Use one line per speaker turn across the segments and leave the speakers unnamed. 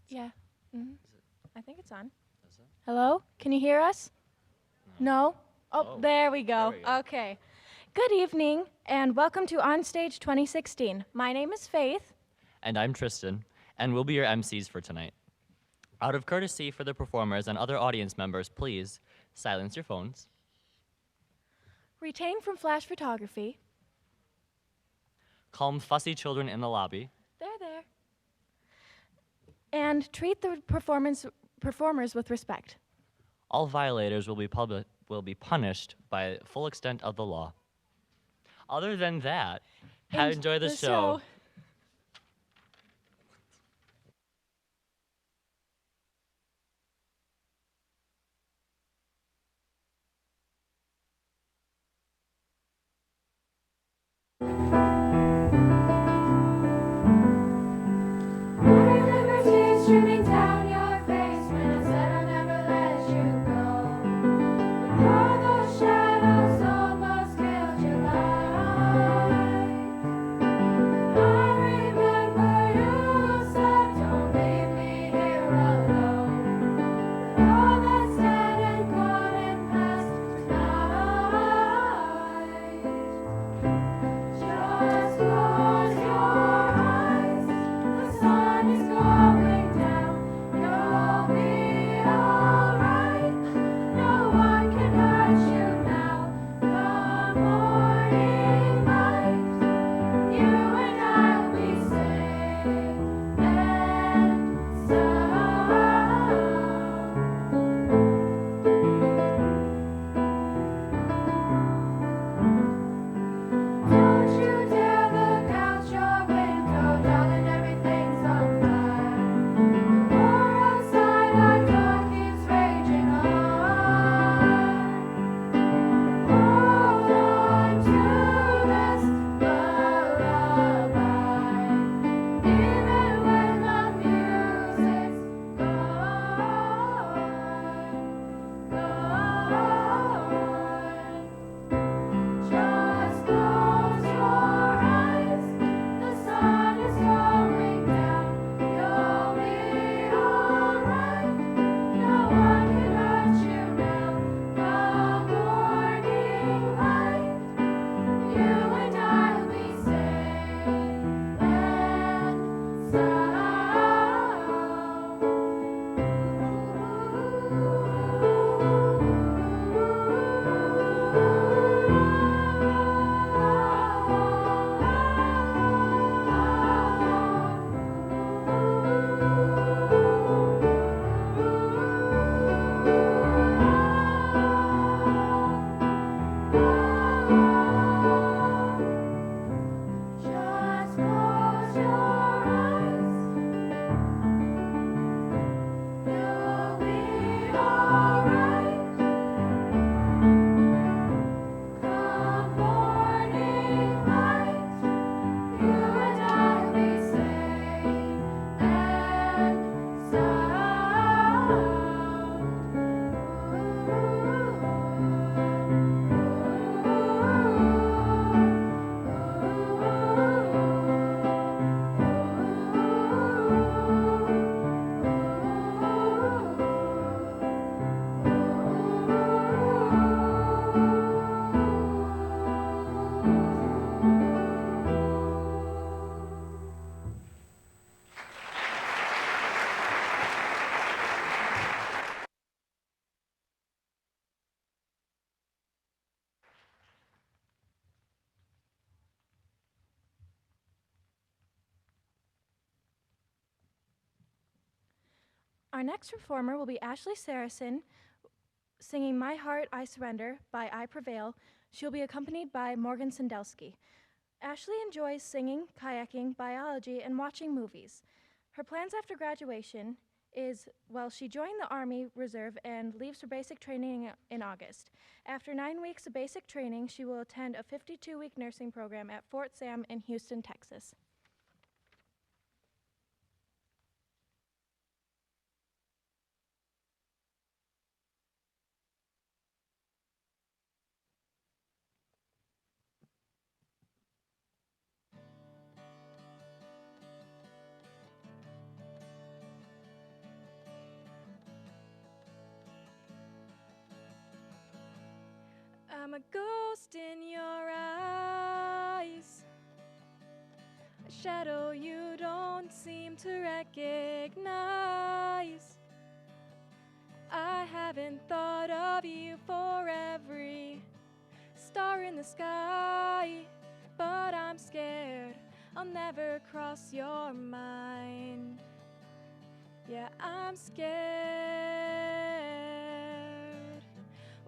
Yeah. hmm
Is it?
I think it's on.
Is it?
Hello? Can you hear us? No? Oh,
Oh,
there we
there
go.
we go.
Okay. Good evening, and welcome to Onstage 2016. My name is Faith.
And I'm Tristan, and we'll be your MCs for tonight. Out of courtesy for the performers and other audience members, please silence your phones,
Retained from Flash Photography.
calm fussy children in the lobby,
There. And treat the performers with respect.
all violators will be punished by full extent of the law. Other than that, enjoy the show.
Streaming down your face when I said I'll never let you go. All those shadows almost killed your life. I remember you said don't leave me here alone. But all that's dead and gone and past tonight. Just close your eyes. The sun is going down. You'll be alright. No one can hurt you now. The morning light. You and I will be safe and sound. Don't you dare look out your window, darling, everything's on fire. The war outside our door keeps raging on. Hold on to this lullaby, even when the music's gone. Just close your eyes. The sun is going down. You'll be alright. No one can hurt you now. The morning light. You and I'll be safe and Just close your eyes. You'll be alright. Come morning light, you and I'll be safe and
Our next performer will be Ashley Sarason singing My Heart, I Surrender by I Prevail. She'll be accompanied by Morgan Sandelsky. Ashley enjoys singing, kayaking, biology, and watching movies. Her plans after graduation is, well, she joined the Army Reserve and leaves for basic training in August. After 9 weeks of basic training, she will attend a 52-week nursing program at Fort Sam in Houston, Texas. I'm a ghost in your eyes, a shadow you don't seem to recognize. I haven't thought of you for every star in the sky, but I'm scared I'll never cross your mind. Yeah, I'm scared.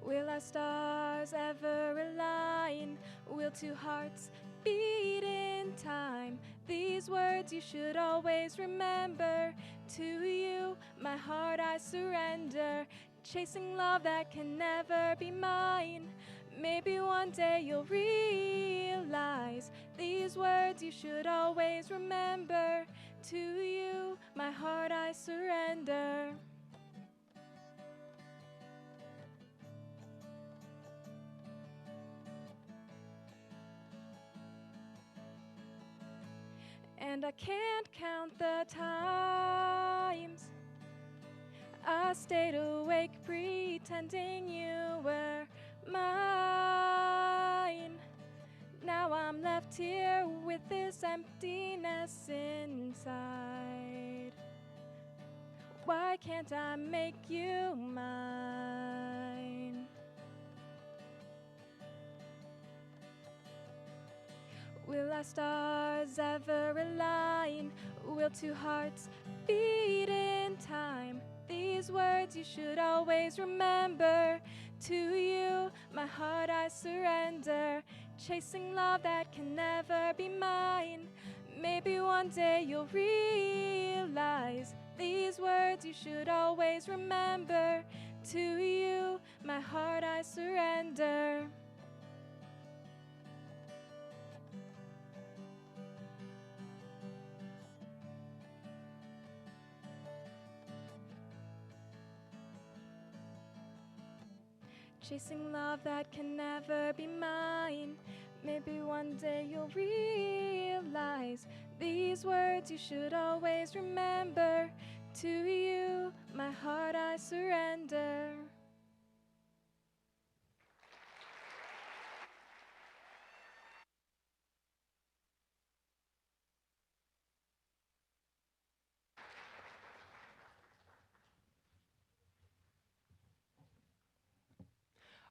Will our stars ever align? Will two hearts beat in time? These words you should always remember. To you, my heart I surrender. Chasing love that can never be mine. Maybe one day you'll realize these words you should always remember. To you, my heart I surrender. And I can't count the times I stayed awake pretending you were mine. Now I'm left here with this emptiness inside. Why can't I make you mine? Will our stars ever align? Will two hearts beat in time? These words you should always remember. To you, my heart I surrender. Chasing love that can never be mine. Maybe one day you'll realize these words you should always remember. To you, my heart I surrender. Chasing love that can never be mine. Maybe one day you'll realize these words you should always remember. To you, my heart I surrender.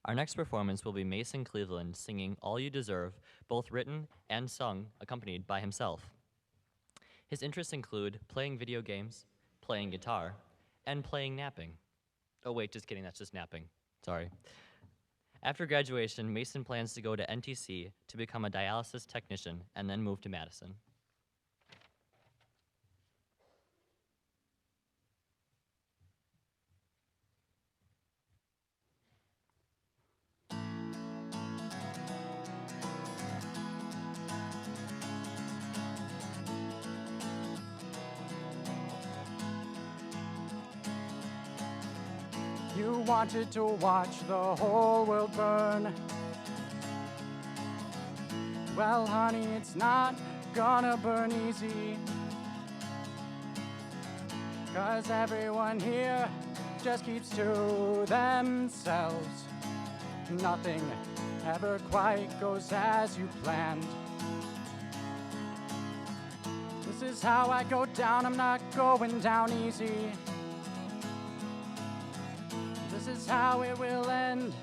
Our next performance will be Mason Cleveland singing All You Deserve, both written and sung, accompanied by himself. His interests include playing video games, playing guitar, and playing napping. Oh wait, just kidding, that's just napping. Sorry. After graduation, Mason plans to go to NTC to become a dialysis technician and then move to Madison.
You wanted to watch the whole world burn. Well, honey, it's not gonna burn easy. 'Cause everyone here just keeps to themselves. Nothing ever quite goes as you planned. This is how I go down, I'm not going down easy. This is how it will end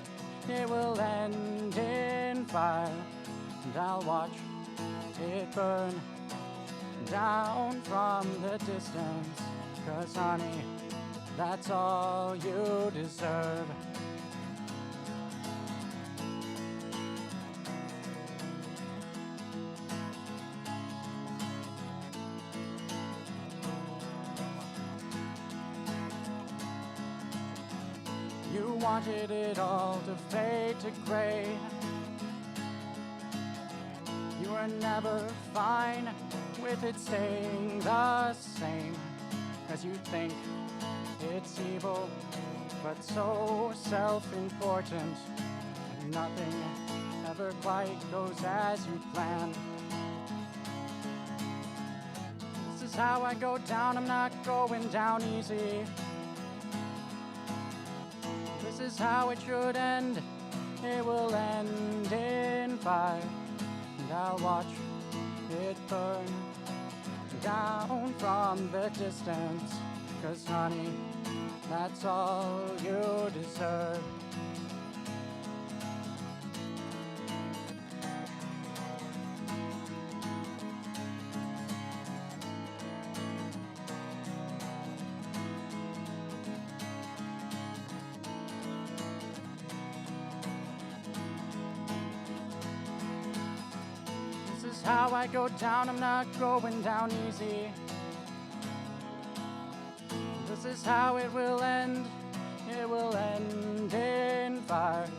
in fire. And I'll watch it burn down from the distance. 'Cause honey, that's all you deserve. You wanted it all to fade to gray. You were never fine with it staying the same. 'Cause you think it's evil, but so self-important. And nothing ever quite goes as you planned. This is how I go down, I'm not going down easy. This is how it should end it will end in fire, and I'll watch it burn down from the distance. 'Cause honey, that's all you deserve. This is how I go down, I'm not going down easy. This is how it will end in fire,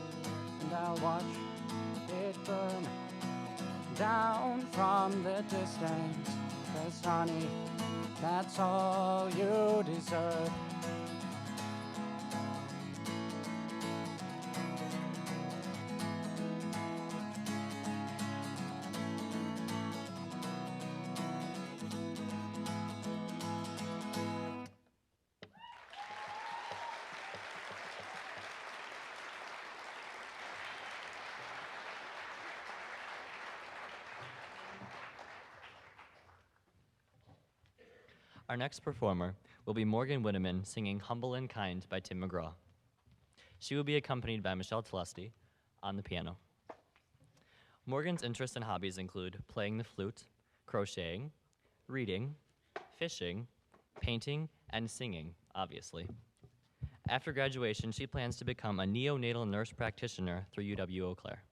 and I'll watch it burn down from the distance. 'Cause honey, that's all you deserve.
Our next performer will be Morgan Winneman singing Humble and Kind by Tim McGraw. She will be accompanied by Michelle Telesti on the piano. Morgan's interests and hobbies include playing the flute, crocheting, reading, fishing, painting, and singing, obviously. After graduation, she plans to become a neonatal nurse practitioner through UW Eau Claire.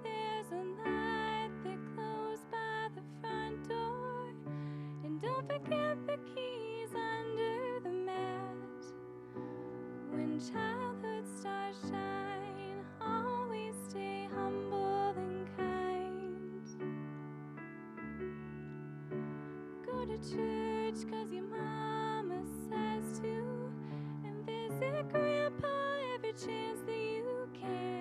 There's a light that glows by the front door, and don't forget the keys under the mat. When childhood stars shine, always stay humble and kind. Go to church 'cause your mama says to, and visit grandpa every chance that you can.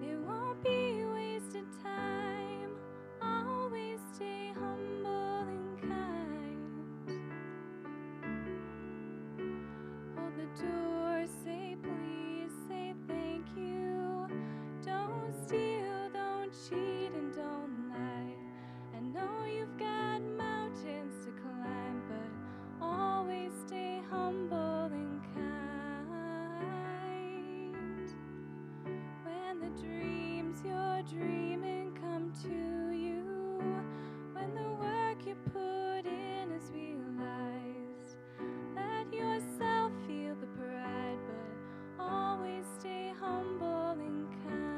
It won't be wasted time. Always stay humble and kind. Hold the door, say please, say thank you. Don't steal, don't cheat, and don't lie. I know you've got mountains to climb, but always stay humble and kind. When the dreams you're dreaming come to you, when the work you put in is realized, let yourself feel the pride, but always stay humble and kind.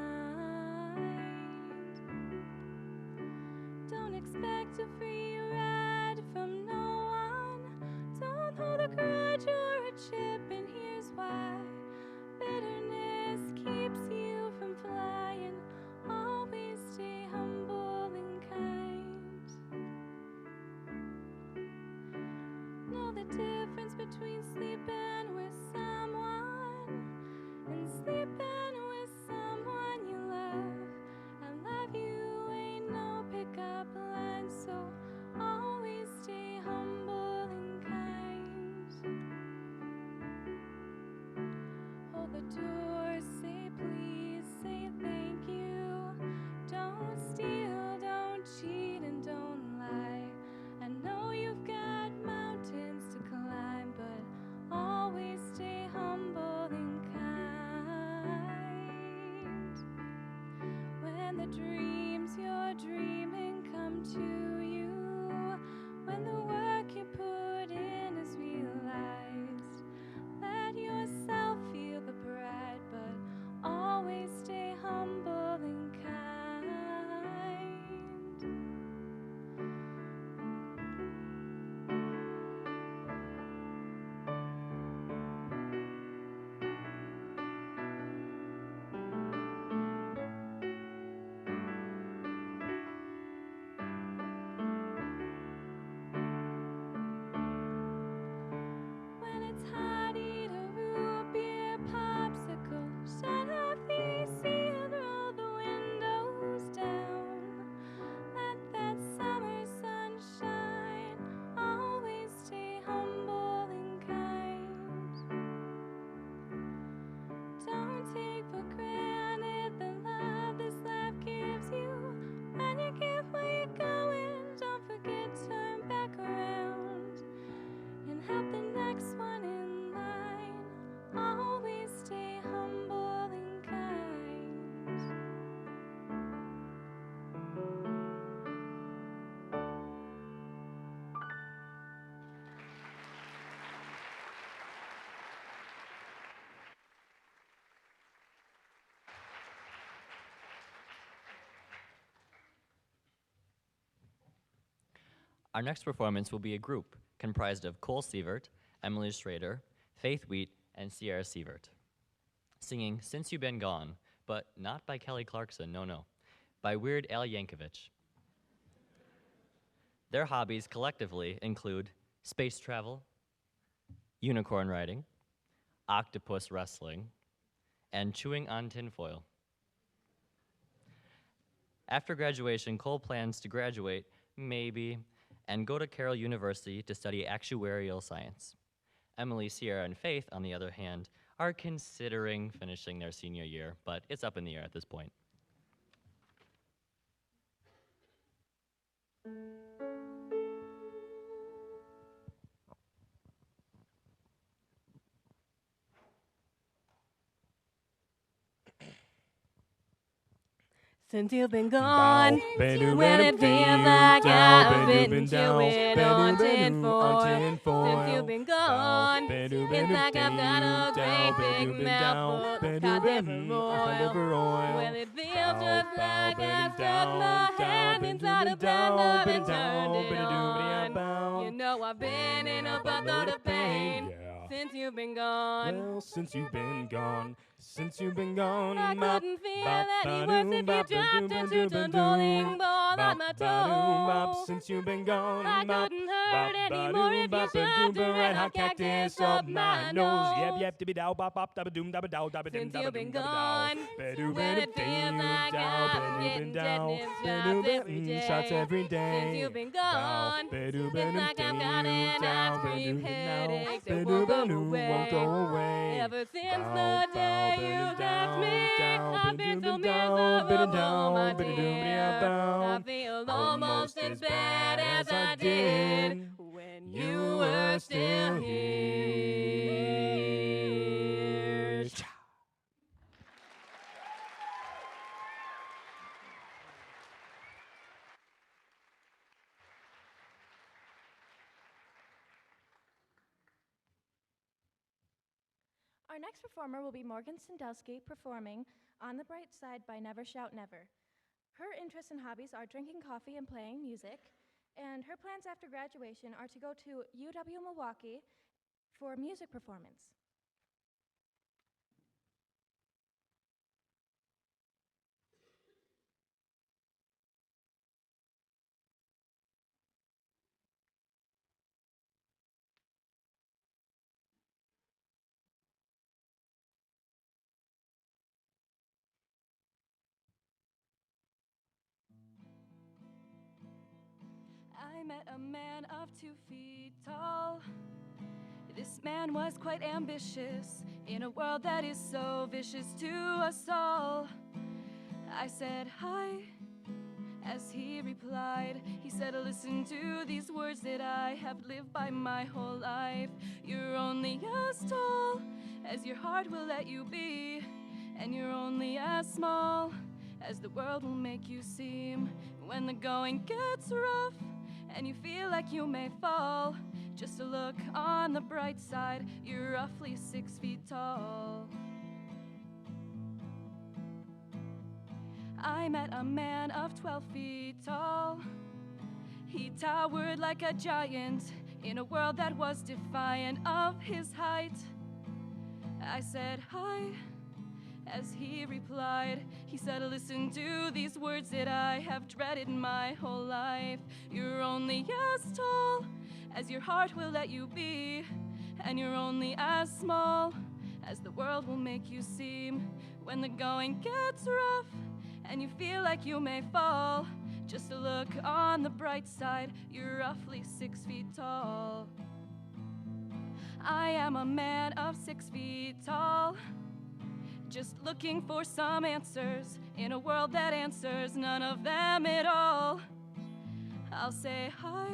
Don't expect a free ride from no one. Don't hold a grudge or a chip, and here's why. Bitterness keeps you from flying. Always stay humble and kind. Know the difference between sleeping with someone and sleeping with someone you love. I love you ain't no pickup line, so always stay humble and kind. Hold the door, say please, say thank you. Don't steal, don't cheat, and don't lie. I know you've got mountains to climb, but always stay humble and kind.
Our next performance will be a group comprised of Cole Sievert, Emily Schrader, Faith Wheat, and Sierra Sievert, singing Since You've Been Gone, but not by Kelly Clarkson, no, by Weird Al Yankovic. Their hobbies collectively include space travel, unicorn riding, octopus wrestling, and chewing on tinfoil. After graduation, Cole plans to graduate, maybe, and go to Carroll University to study actuarial science. Emily, Sierra, and Faith, on the other hand, are considering finishing their senior year, but it's up in the air at this point.
Since you've been gone, when it feels like I've been chewing on tinfoil. Since you've been gone, it's like I've got a great big mouthful of cod liver oil. Well, it feels just like I stuck my hand inside a blender and turned it on. You know I've been in a buttload of pain since you've been gone.
Well, since you've been gone, since you've been gone,
I couldn't feel any worse if you dropped a two-ton bowling ball on my toe.
since you've been gone,
I couldn't hurt anymore if you shoved a red hot cactus up my nose.
yep, dibby dow, bop, bop, dabba doom, dabba dow, dabba dim,
Since you've been
dabba
gone, when it feels like I'm getting tetanus shots every day. Since you've been gone, it's like I've got an ice cream headache that won't go away. Ever since the day you left me, I've been so miserable, my dear. I feel almost as bad as I did when you were still here.
Our next performer will be Morgan Sandelsky performing On the Bright Side by Never Shout Never. Her interests and hobbies are drinking coffee and playing music, and her plans after graduation are to go to UW Milwaukee for music performance.
I met a man of 2 feet tall. This man was quite ambitious in a world that is so vicious to us all. I said hi, as he replied. He said, listen to these words that I have lived by my whole life. You're only as tall as your heart will let you be, and you're only as small as the world will make you seem. When the going gets rough and you feel like you may fall, just a look on the bright side, you're roughly 6 feet tall. I met a man of 12 feet tall. He towered like a giant in a world that was defiant of his height. I said hi, as he replied. He said, listen to these words that I have dreaded my whole life. You're only as tall as your heart will let you be, and you're only as small as the world will make you seem. When the going gets rough and you feel like you may fall, just a look on the bright side, you're roughly 6 feet tall. I am a man of 6 feet tall, just looking for some answers in a world that answers none of them at all. I'll say hi,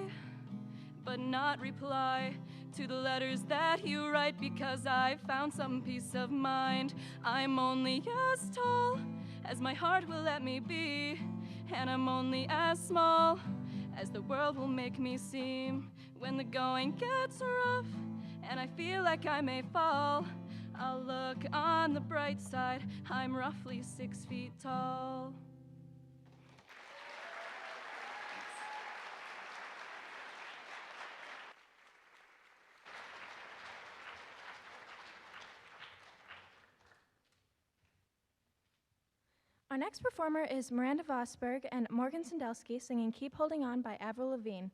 but not reply to the letters that you write, because I found some peace of mind. I'm only as tall as my heart will let me be, and I'm only as small as the world will make me seem. When the going gets rough and I feel like I may fall, I'll look on the bright side, I'm roughly 6 feet tall.
Our next performer is Miranda Vosberg and Morgan Sandelsky singing Keep Holding On by Avril Lavigne.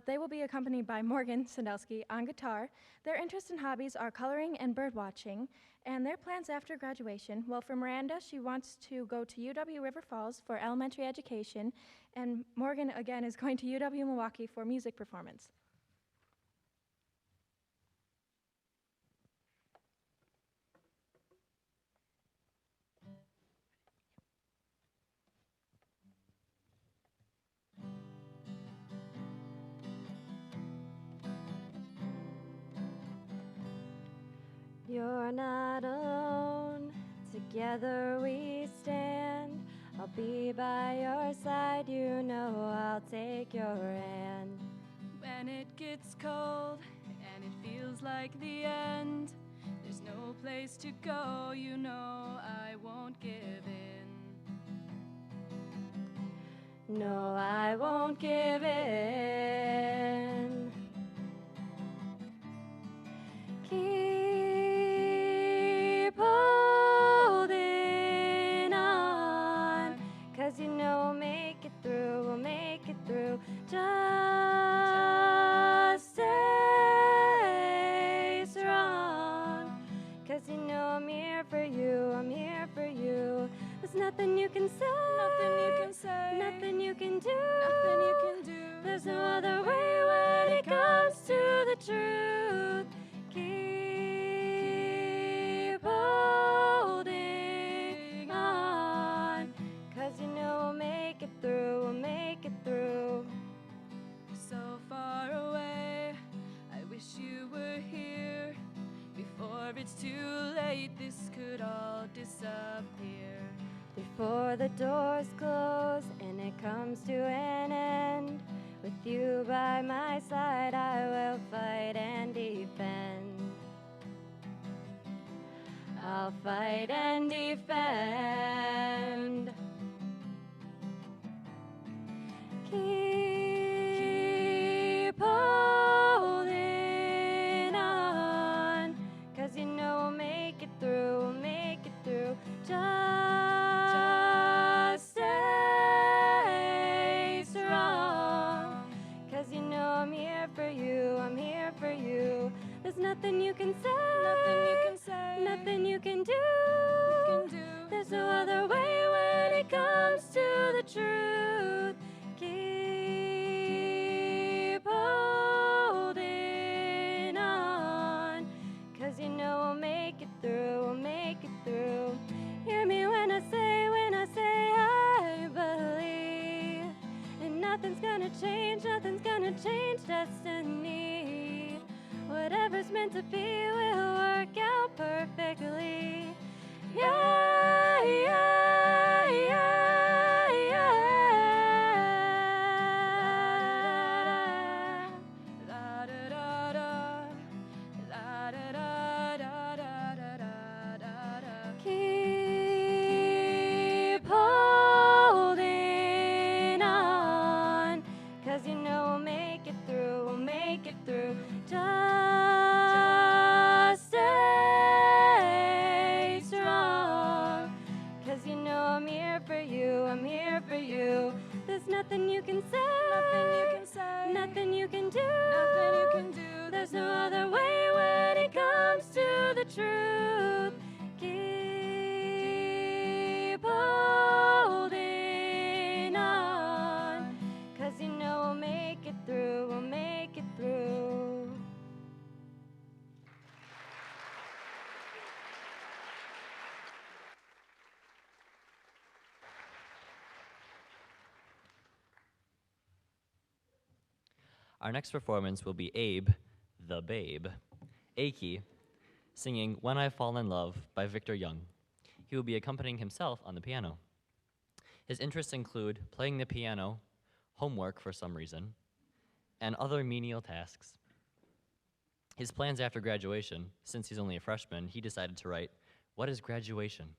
They will be accompanied by Morgan Sandelsky on guitar. Their interests and hobbies are coloring and bird watching, and their plans after graduation. Well, for Miranda, she wants to go to UW River Falls for elementary education, and Morgan, again, is going to UW Milwaukee for music performance.
You're not alone, together we stand. I'll be by your side, you know I'll take your hand.
When it gets cold and it feels like the end, there's no place to go, you know I won't give in.
No, I won't give in. Keep holding on, 'cause you know we'll make it through, we'll make it through. Just stay strong, 'cause you know I'm here for you, I'm here for you. There's nothing you can say,
Nothing you can say,
nothing you can do,
nothing you can do.
There's no other way when it comes to the truth. Keep holding on, 'cause you know we'll make it through, we'll make it through.
So far away, I wish you were here. Before it's too late, this could all disappear.
Before the doors close and it comes to an end, with you by my side, I will fight and defend. I'll fight and defend. Keep holding on, 'cause you know we'll make it through, we'll make it through. Just stay strong, 'cause you know I'm here for you, I'm here for you. There's nothing you can say,
Nothing you can say,
nothing you can do.
can do.
There's no other way when it comes to the truth. Keep holding on, 'cause you know we'll make it through, we'll make it through. Hear me when I say I believe. And nothing's gonna change destiny. Whatever's meant to be will work out perfectly. Yeah, yeah, yeah, yeah.
La da da da, la da da da da da da da.
Keep holding on, 'cause you know we'll make it through, we'll make it through. Just stay strong, 'cause you know I'm here for you, I'm here for you. There's nothing you can say,
Nothing you can say,
nothing you can do,
nothing you can do.
There's no other way when it comes to the truth. Keep holding on, 'cause you know we'll make it through, we'll make it through.
Our next performance will be Abe, the Babe, Aki, singing When I Fall in Love by Victor Young. He will be accompanying himself on the piano. His interests include playing the piano, homework for some reason, and other menial tasks. His plans after graduation, since he's only a freshman, he decided to write, "What is graduation?"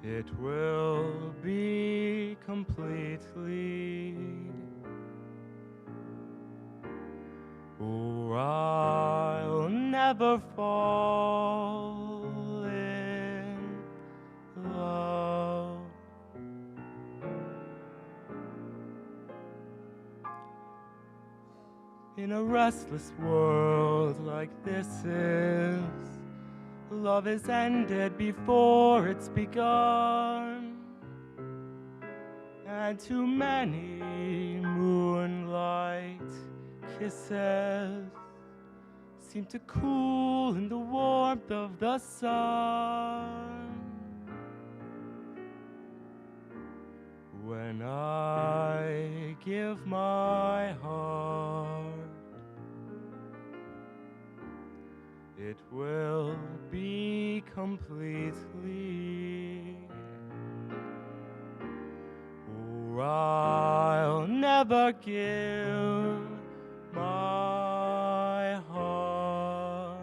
it will be completely, or I'll never fall in love. In a restless world like this is, love is ended before it's begun, and too many moonlight kisses seem to cool in the warmth of the sun. When I give my heart, it will be completely, or I'll never give my heart.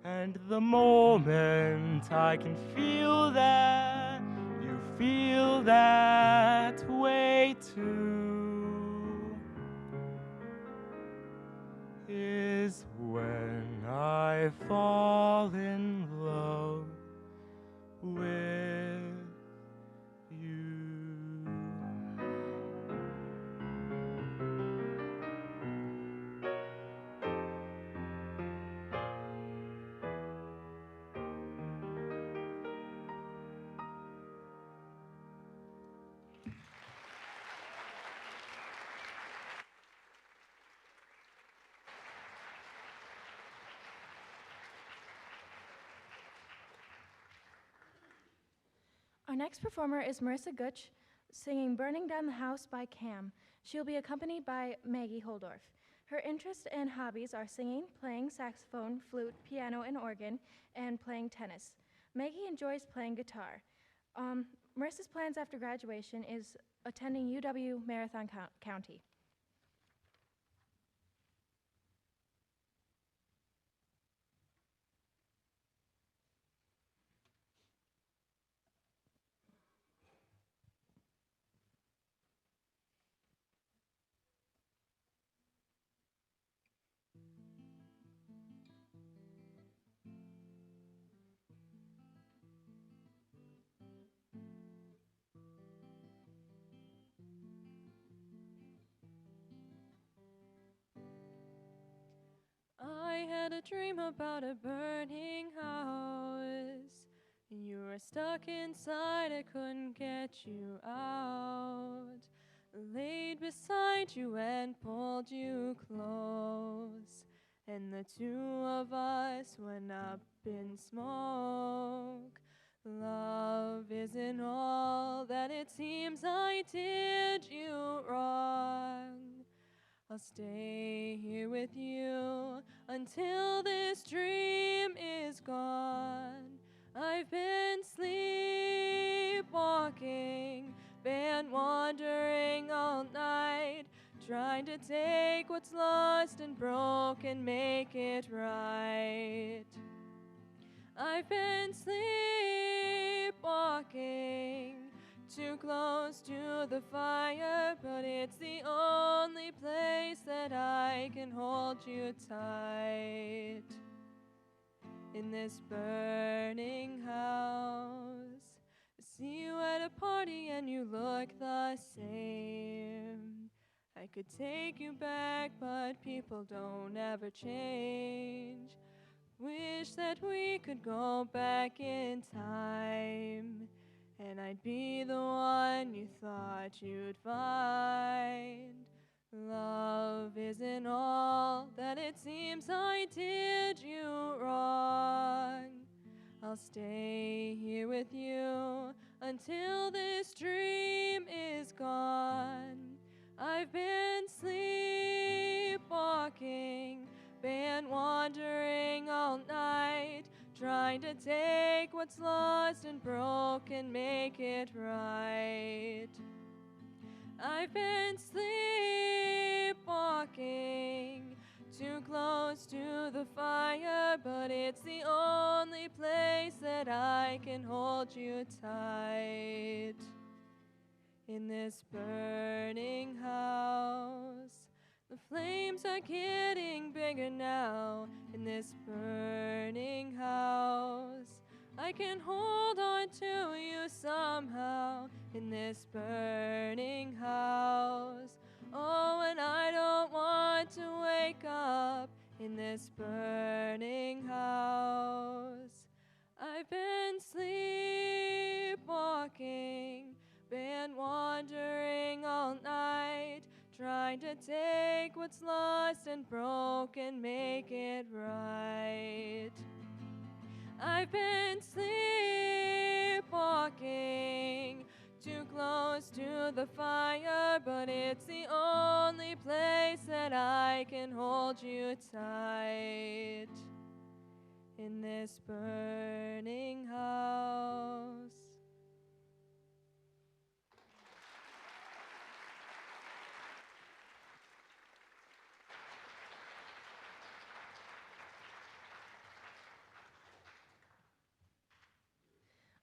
And the moment I can feel that you feel that way too is when I fall in love with you.
Our next performer is Marissa Gutsch, singing Burning Down the House by Cam. She'll be accompanied by Maggie Holdorf. Her interests and hobbies are singing, playing saxophone, flute, piano, and organ, and playing tennis. Maggie enjoys playing guitar. Marissa's plans after graduation is attending UW Marathon County.
I had a dream about a burning house. You were stuck inside, I couldn't get you out. Laid beside you and pulled you close. And the two of us went up in smoke. Love isn't all that it seems. I did you wrong. I'll stay here with you until this dream is gone. I've been sleepwalking, been wandering all night, trying to take what's lost and broken, make it right. I've been sleepwalking, too close to the fire, but it's the only place that I can hold you tight. In this burning house, I see you at a party and you look the same. I could take you back, but people don't ever change. Wish that we could go back in time, and I'd be the one you thought you'd find. Love isn't all that it seems. I did you wrong. I'll stay here with you until this dream is gone. I've been sleepwalking, been wandering all night, trying to take what's lost and broken, make it right. I've been sleepwalking, too close to the fire, but
it's the only place that I can hold you tight. In this burning house, the flames are getting bigger now. In this burning house, I can hold on to you somehow. In this burning house, oh, and I don't want to wake up. In this burning house, I've been sleepwalking, been wandering all night, trying to take what's lost and broken, make it right. I've been sleepwalking, too close to the fire, but it's the only place that I can hold you tight. In this burning house.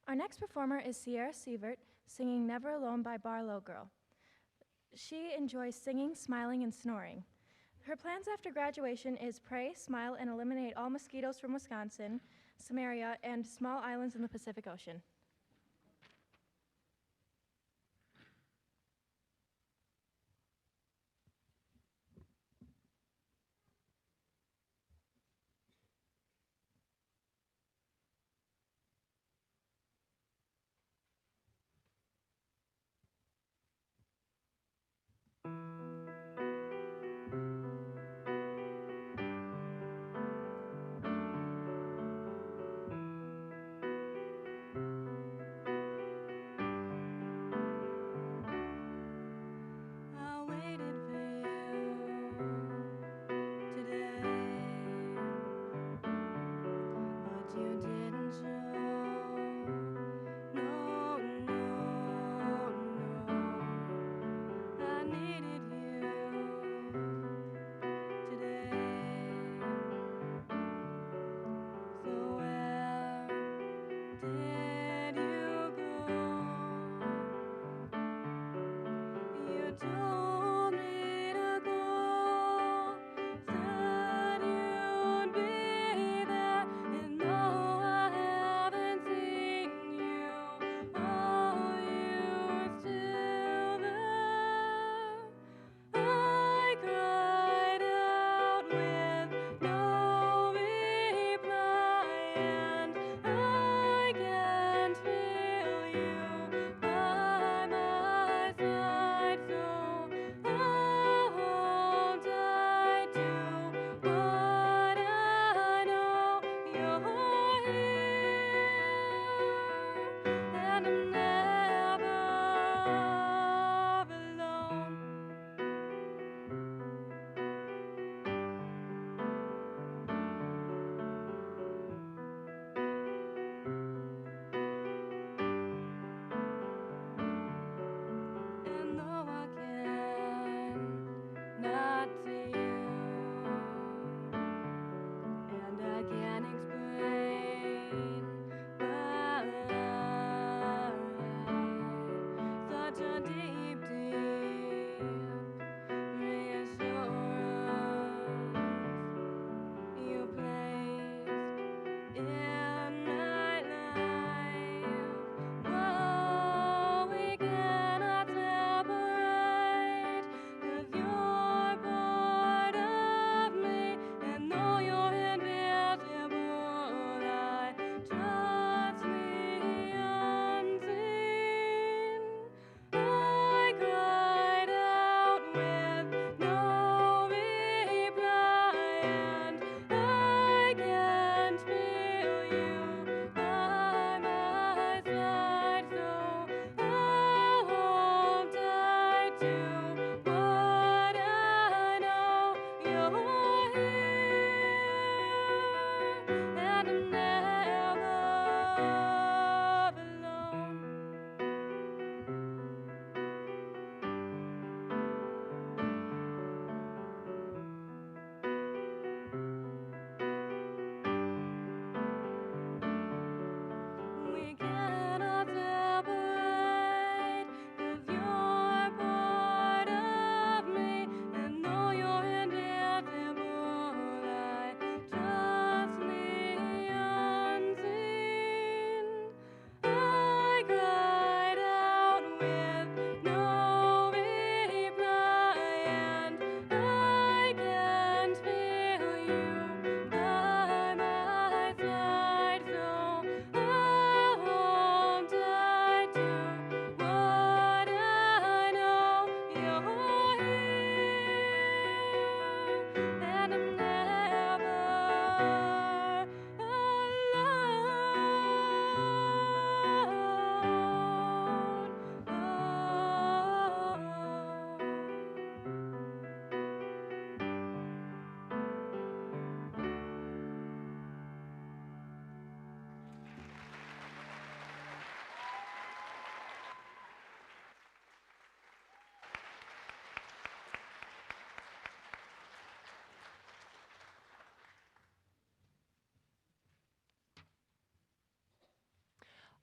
Our next performer is Sierra Sievert, singing Never Alone by Barlow Girl. She enjoys singing, smiling, and snoring. Her plans after graduation is pray, smile, and eliminate all mosquitoes from Wisconsin, Samaria, and small islands in the Pacific Ocean.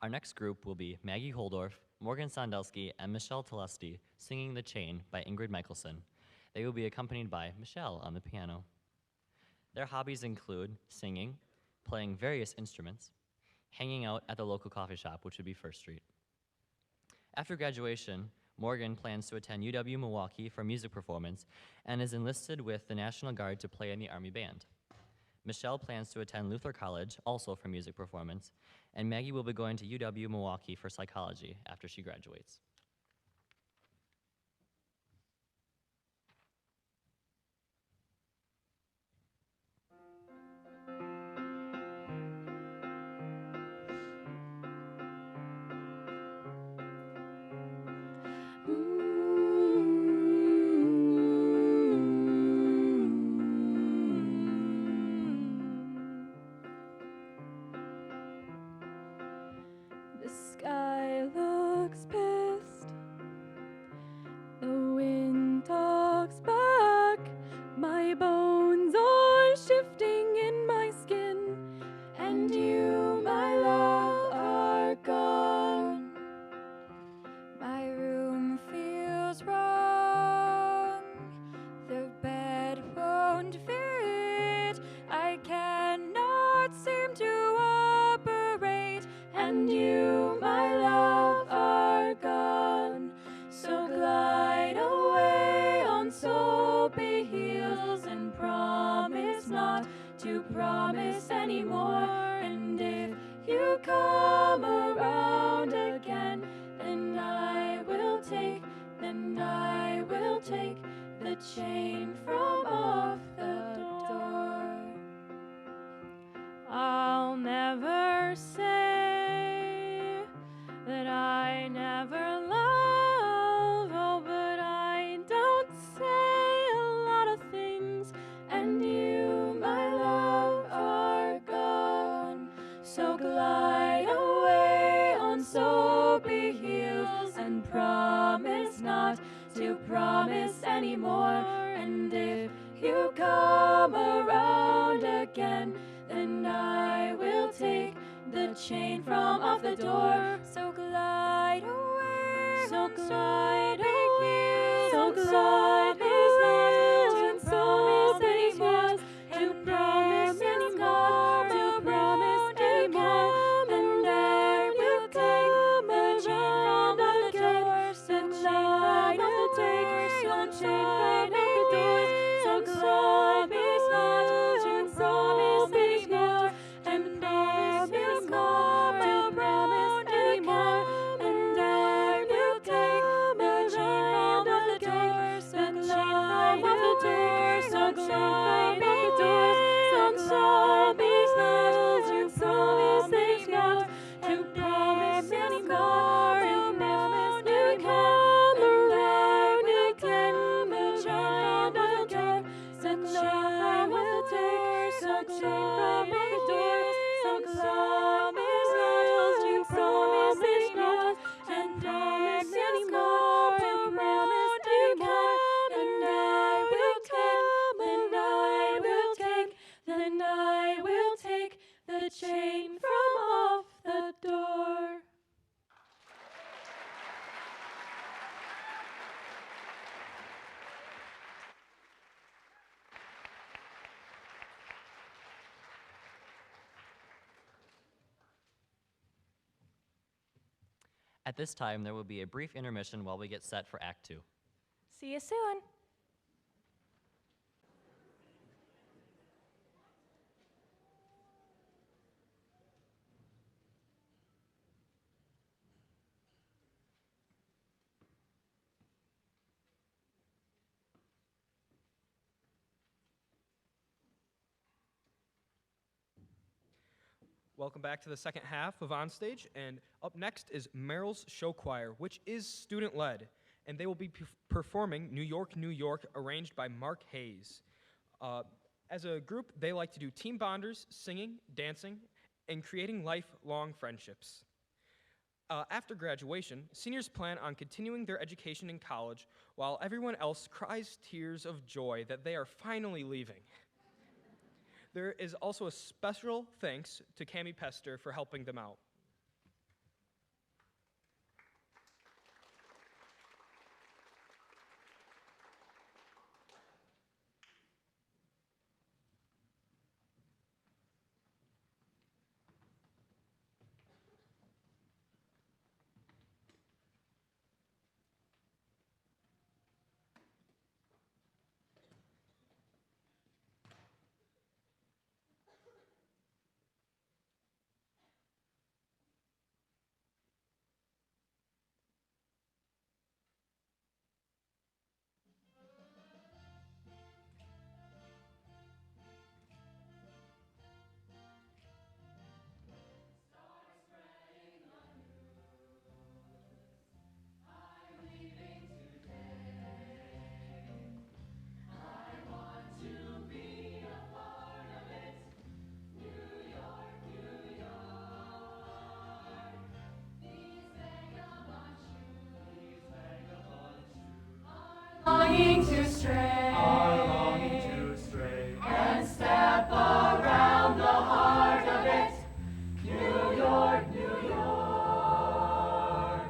Our next group will be Maggie Holdorf, Morgan Sandelsky, and Michelle Telesti singing The Chain by Ingrid Michelson. They will be accompanied by Michelle on the piano. Their hobbies include singing, playing various instruments, hanging out at the local coffee shop, which would be First Street. After graduation, Morgan plans to attend UW Milwaukee for music performance and is enlisted with the National Guard to play in the Army Band. Michelle plans to attend Luther College, also for music performance, and Maggie will be going to UW Milwaukee for psychology after she graduates.
The sky looks pissed. The wind talks back. My bones are shifting in my skin. And you, my love, are gone. My room feels wrong. The bed won't fit. I cannot seem to operate. And you, my love, are gone. So glide away on soapy heels and promise not to promise anymore. And if you come around again, then I will take the chain from off the door. I'll never say that I never love, oh, but I don't say a lot of things, and you, my love, are gone. So glide away on soapy heels and promise not to promise anymore. And if you come around again, then I will take the chain from off the door. So glide away, so glide away, so glide away, to promise anymore, to promise anymore, to promise anymore. And I will take the chain from off the door. So glide away, so chain from off the door. So glide away, to promise anymore, and promise anymore, to promise anymore. And I will take the chain from off the door. So glide off the door. So glide off the door. So promise not to promise anymore, to promise anymore. And if you come around again, the chain from off the door. So glide off the door. So glide off the door. So promise not to promise anymore, and promise anymore, to promise anymore. And I will take the chain from off the door.
At this time, there will be a brief intermission while we get set for Act 2.
See you soon.
Welcome back to the second half of Onstage, and up next is Merrill's Show Choir, which is student-led, and they will be performing New York, New York, arranged by Mark Hayes. As a group, they like to do team bonders, singing, dancing, and creating lifelong friendships. After graduation, seniors plan on continuing their education in college, while everyone else cries tears of joy that they are finally leaving. There is also a special thanks to Cami Pester for helping them out.
step around the heart of it. New York, New York.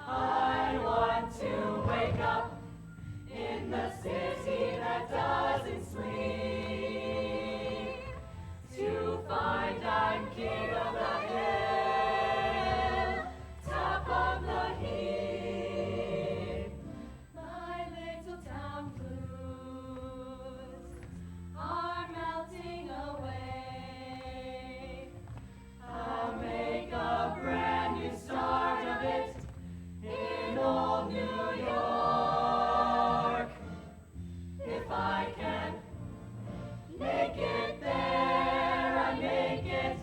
I want to wake up in the city that doesn't sleep, to find I'm king of the hill, top of the heap. My little town blues are melting away. I'll make a brand new start of it in old New York. If I can make it there, I make it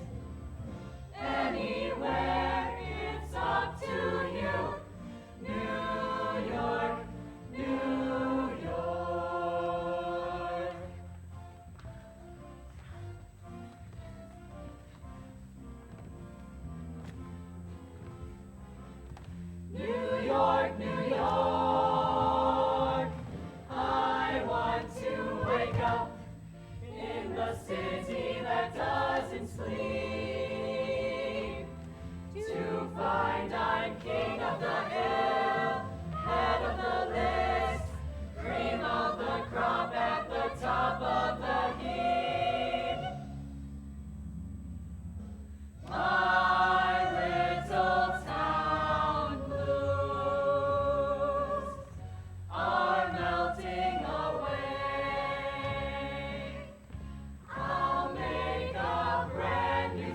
anywhere. It's up to you. New York, New York. New York, New York. I want to wake up in the city that doesn't sleep, to find I'm king of the hill, head of the list, cream of the crop at the top of the heap. My little town blues are melting away. I'll make a brand new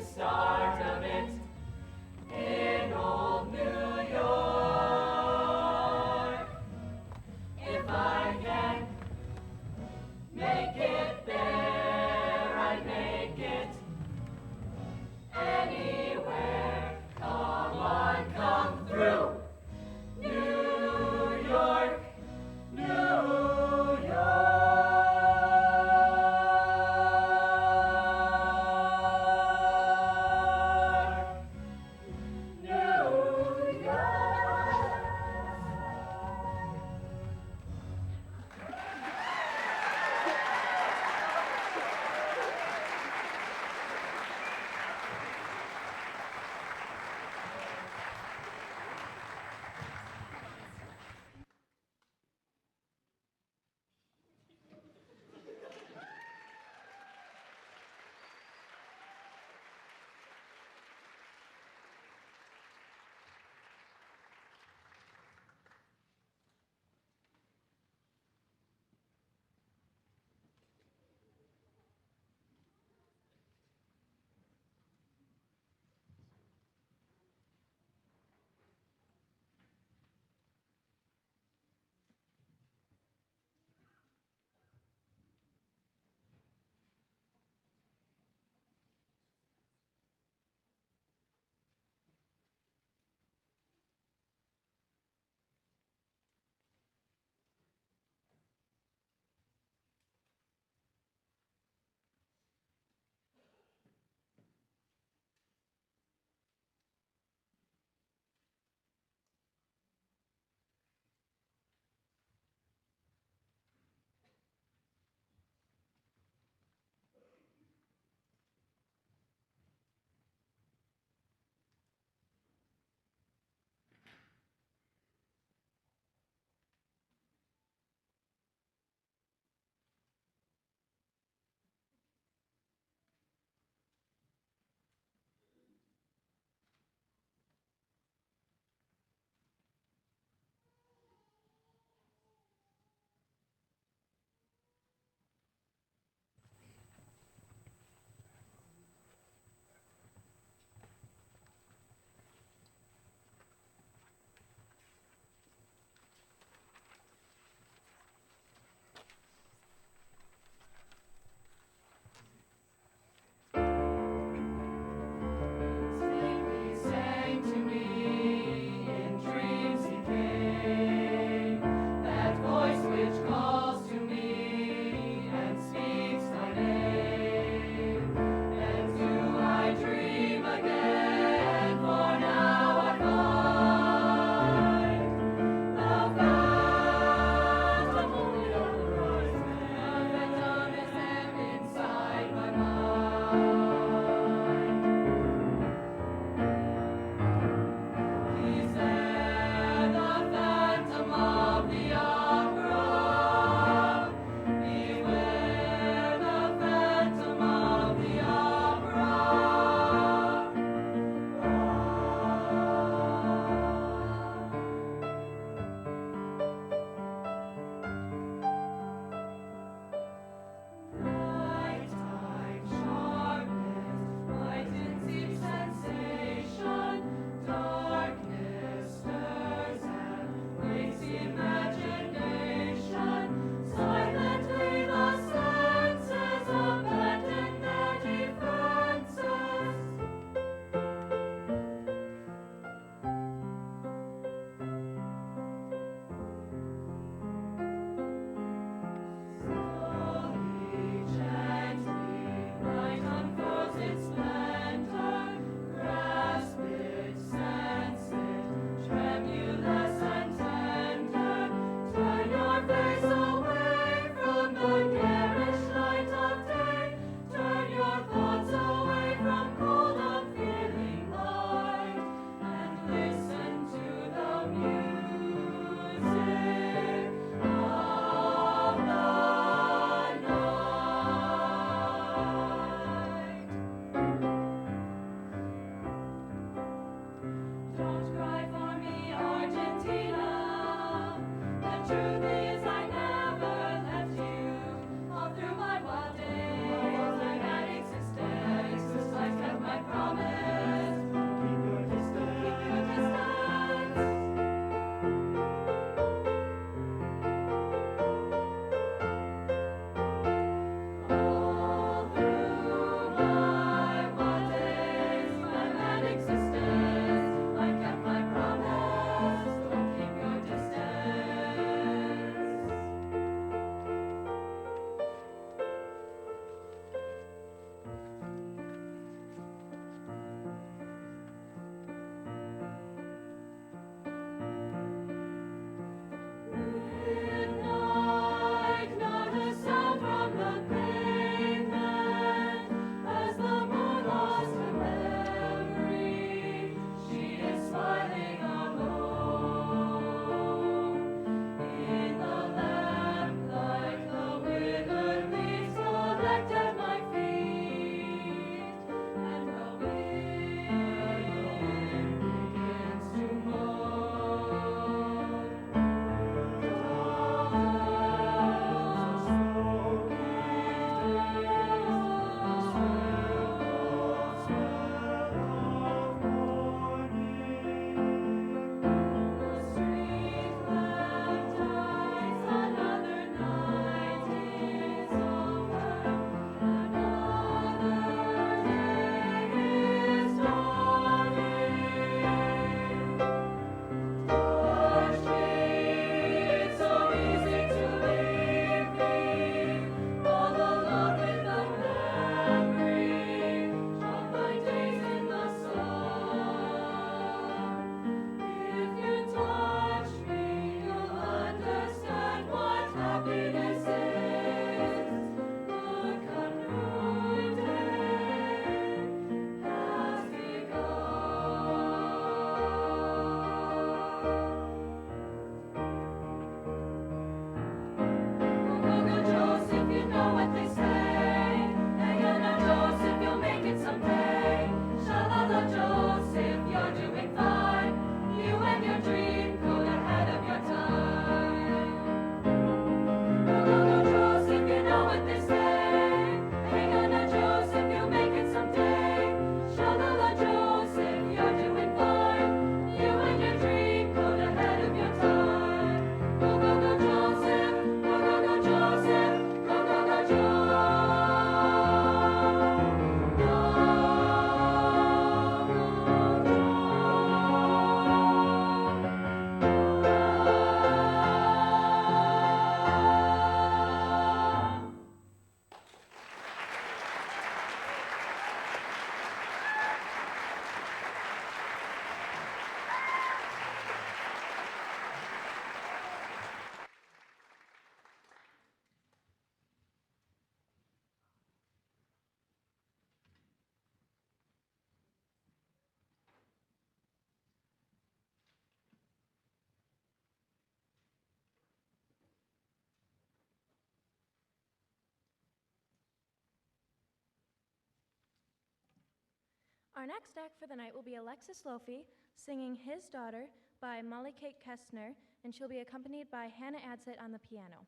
Our next act for the night will be Alexis Lofi singing His Daughter by Molly Kate Kestner, and she'll be accompanied by Hannah Adsit on the piano.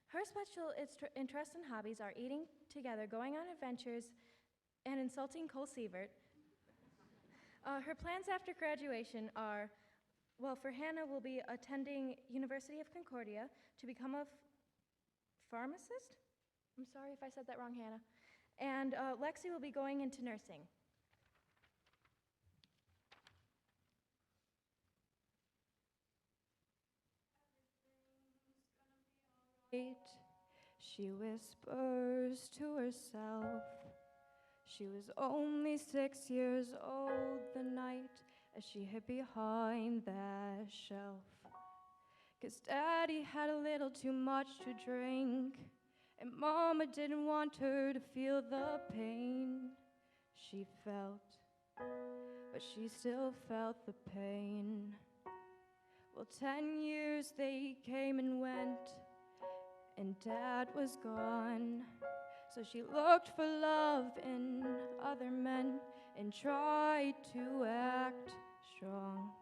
Her special interests and hobbies are eating together, going on adventures, and insulting Cole Sievert. Her plans after graduation are, well, for Hannah, will be attending University of Concordia to become a pharmacist. I'm sorry if I said that wrong, Hannah. And Lexi will be going into nursing.
She whispers to herself. She was only 6 years old the night as she hid behind that shelf. 'Cause Daddy had a little too much to drink, and Mama didn't want her to feel the pain she felt, but she still felt the pain. Well, 10 years they came and went, and Dad was gone. So she looked for love in other men and tried to act strong.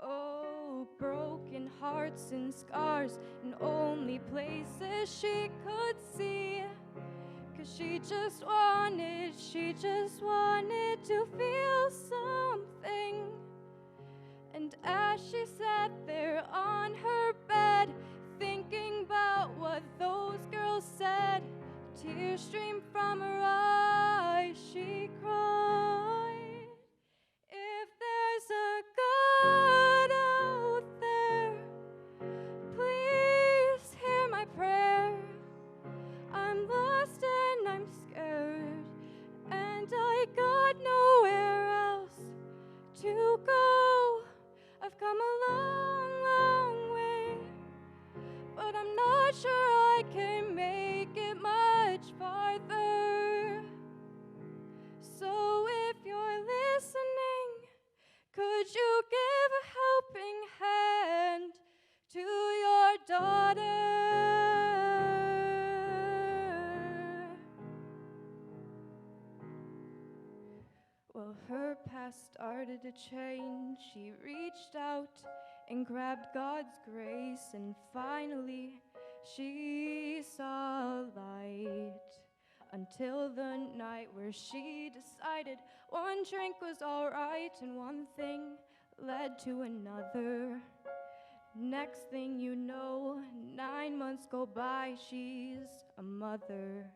Oh, broken hearts and scars and only places she could see. 'Cause she just wanted to feel something. And as she sat there on her bed, thinking about what those girls said, tears streamed from her eyes, she cried. If there's a God out there, please hear my prayer. I'm lost and I'm scared, and I got nowhere else to go. I've come a long, long way, but I'm not sure I can make it much farther. So if you're listening, could you give a helping hand to your daughter? Well, her past started to change. She reached out and grabbed God's grace, and finally she saw light. Until the night where she decided one drink was all right, and one thing led to another. Next thing you know, 9 months go by, she's a mother.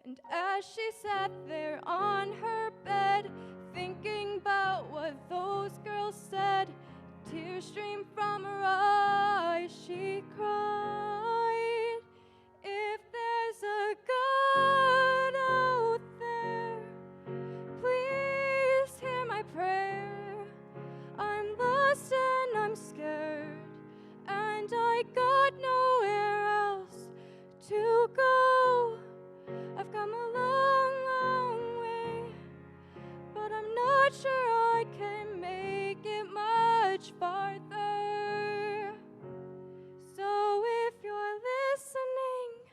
And as she sat there on her bed, thinking about what those girls said, tears streamed from her eyes, she cried. If there's a God out there, please hear my prayer. I'm lost and I'm scared, and I got nowhere else to go. I've come a long, long way, but I'm not sure I can make it much farther. So if you're listening,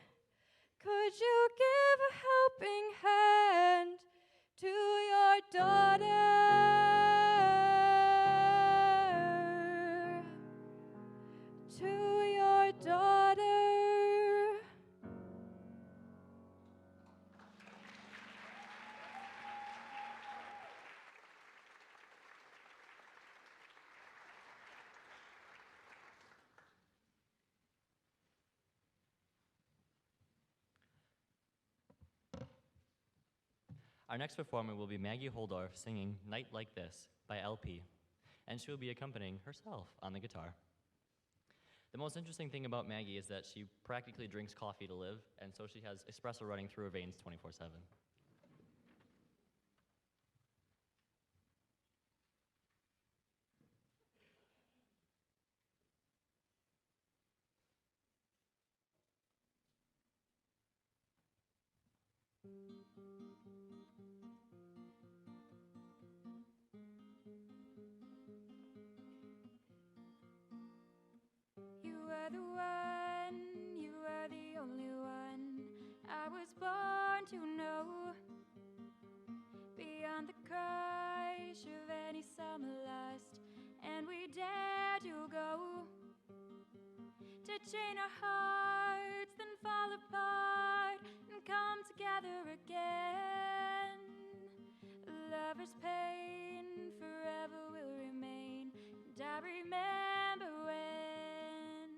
could you give a helping hand to your daughter? To your daughter.
Our next performer will be Maggie Holdorf singing Night Like This by LP, and she will be accompanying herself on the guitar. The most interesting thing about Maggie is that she practically drinks coffee to live, and so she has espresso running through her veins 24/7.
You were the one, you were the only one I was born to know.
crush of any summer lust, and we dare to go to chain our hearts, then fall apart and come together again. Lover's pain forever will remain, and I remember when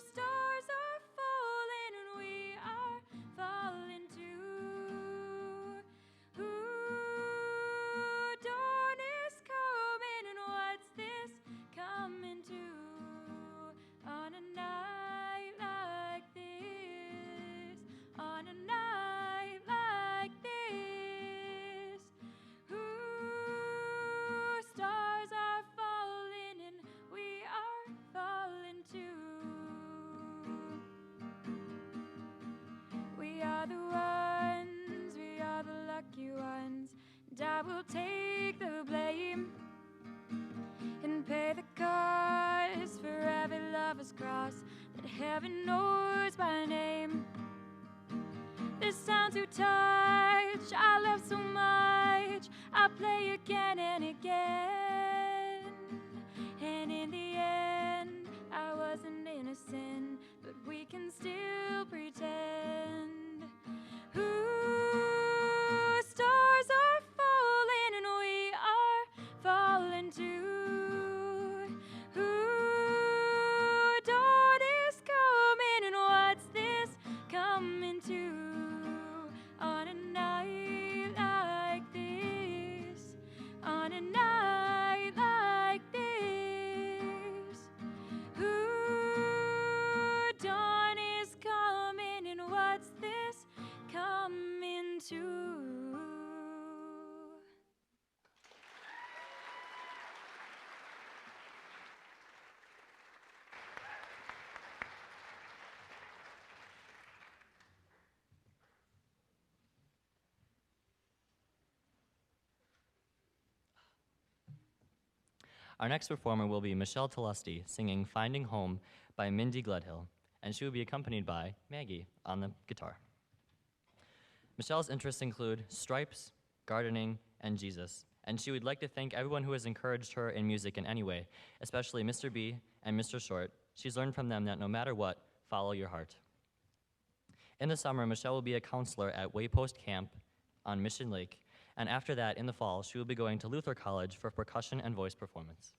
stars are falling and we are falling too. Dawn is coming, and what's this coming to? On a night like this, on a night like this, stars are falling and we are falling too. We are the ones, we are the lucky ones, and I will take the blame and pay the cost for every lover's cross that heaven knows by name. This sound to touch, I love so much, I play again and again. And in the end, I wasn't innocent, but we can still pretend. Stars are falling and we are falling too. Dawn is coming, and what's this coming to? On a night like this, on a night like this, dawn is coming, and what's this coming to?
Our next performer will be Michelle Telusty singing Finding Home by Mindy Gledhill, and she will be accompanied by Maggie on the guitar. Michelle's interests include stripes, gardening, and Jesus, and she would like to thank everyone who has encouraged her in music in any way, especially Mr. B and Mr. Short. She's learned from them that no matter what, follow your heart. In the summer, Michelle will be a counselor at Waypost Camp on Mission Lake, and after that, in the fall, she will be going to Luther College for percussion and voice performance.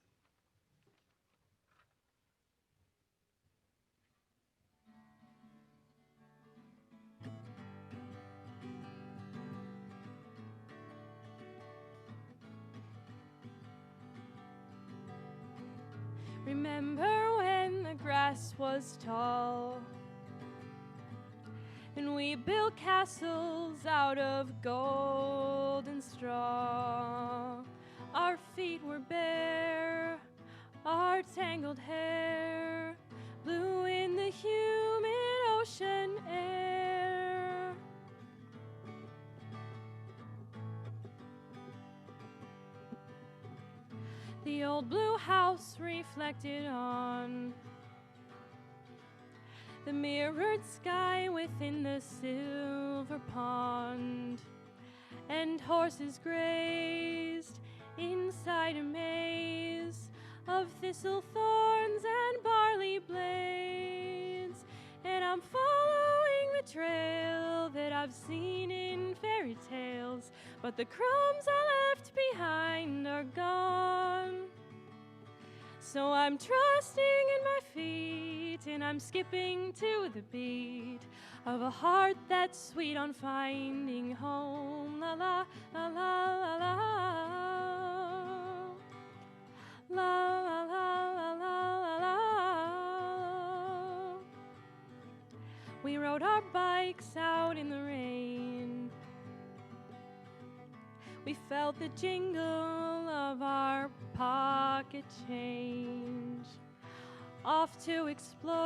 Remember when the grass was tall and we built castles out of gold and straw? Our feet were bare, our tangled hair blew in the humid ocean air. The old blue house reflected on the mirrored sky within the silver pond, and horses grazed inside a maze of thistle thorns and barley blades. And I'm following the trail that I've seen in fairy tales, but the crumbs I left behind are gone. So I'm trusting in my feet, and I'm skipping to the beat of a heart that's sweet on finding home. La la la la la la la la la la la. We rode our bikes out in the rain. We felt the jingle of our pocket change. Off to explore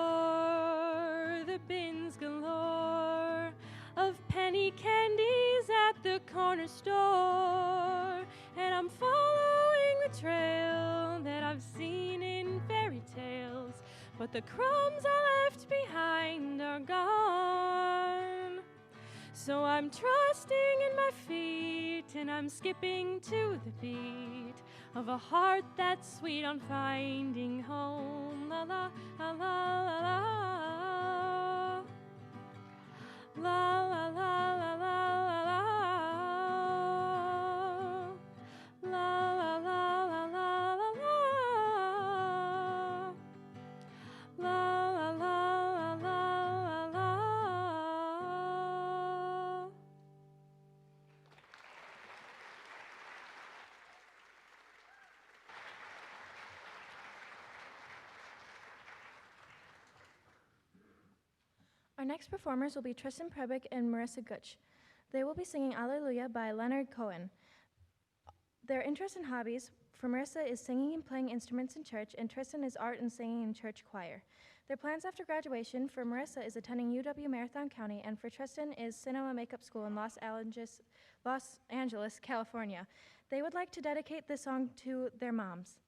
the bins galore of penny candies at the corner store. And I'm following the trail that I've seen in fairy tales, but the crumbs I left behind are gone.
So I'm trusting in my feet, and I'm skipping to the beat of a heart that's sweet on finding home. La la la la la la. La la la la la la la. La la la la la la la. La la la la la la la.
Our next performers will be Tristan Prebick and Marissa Gutsch. They will be singing Alleluia by Leonard Cohen. Their interests and hobbies for Marissa is singing and playing instruments in church, and Tristan is art and singing in church choir. Their plans after graduation for Marissa is attending UW Marathon County, and for Tristan is Cinema Makeup School in Los Angeles, California. They would like to dedicate this song to their moms.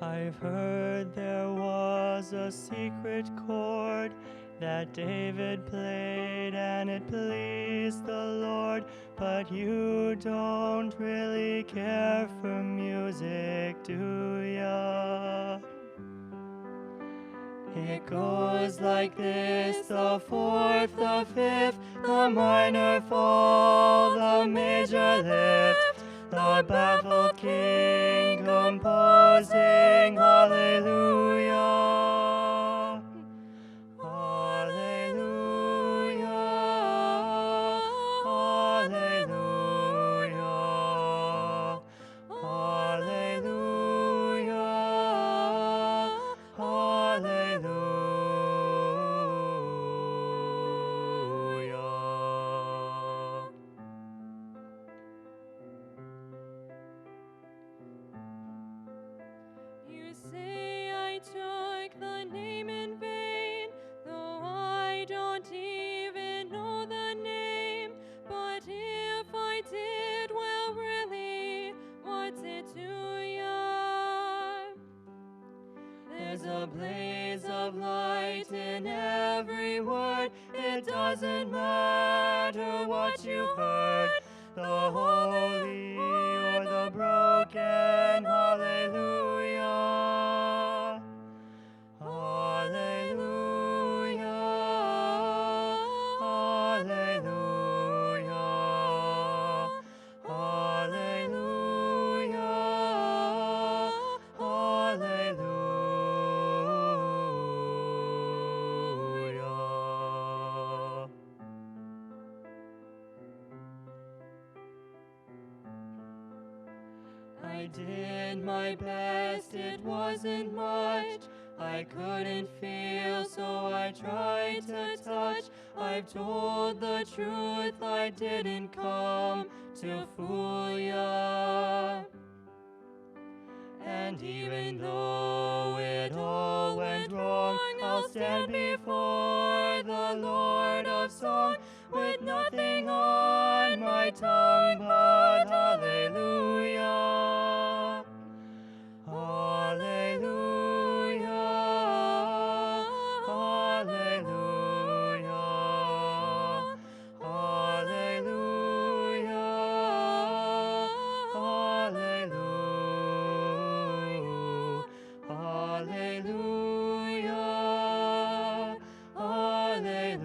I've heard there was a secret chord that David played and it pleased the Lord, but you don't really care for music, do ya? It goes like this: the fourth, the fifth, the minor fall, the major lift, the baffled king composing hallelujah. Hallelujah. Hallelujah. Hallelujah. Hallelujah.
You say I took the name in vain, though I don't even know the name. But if I did, well, really, what's it to ya? There's a blaze of light in every word. It doesn't matter what you've heard, the holy or the broken. Hallelujah. Hallelujah. Hallelujah. Hallelujah. Hallelujah. I did my best, it wasn't much. I couldn't feel, so I tried to touch. I've told the truth, I didn't come to fool ya. And even though it all went wrong, I'll stand before the Lord of song with nothing on my tongue but hallelujah. Hallelujah. Hallelujah. Hallelujah. Hallelujah. Hallelujah. Hallelujah.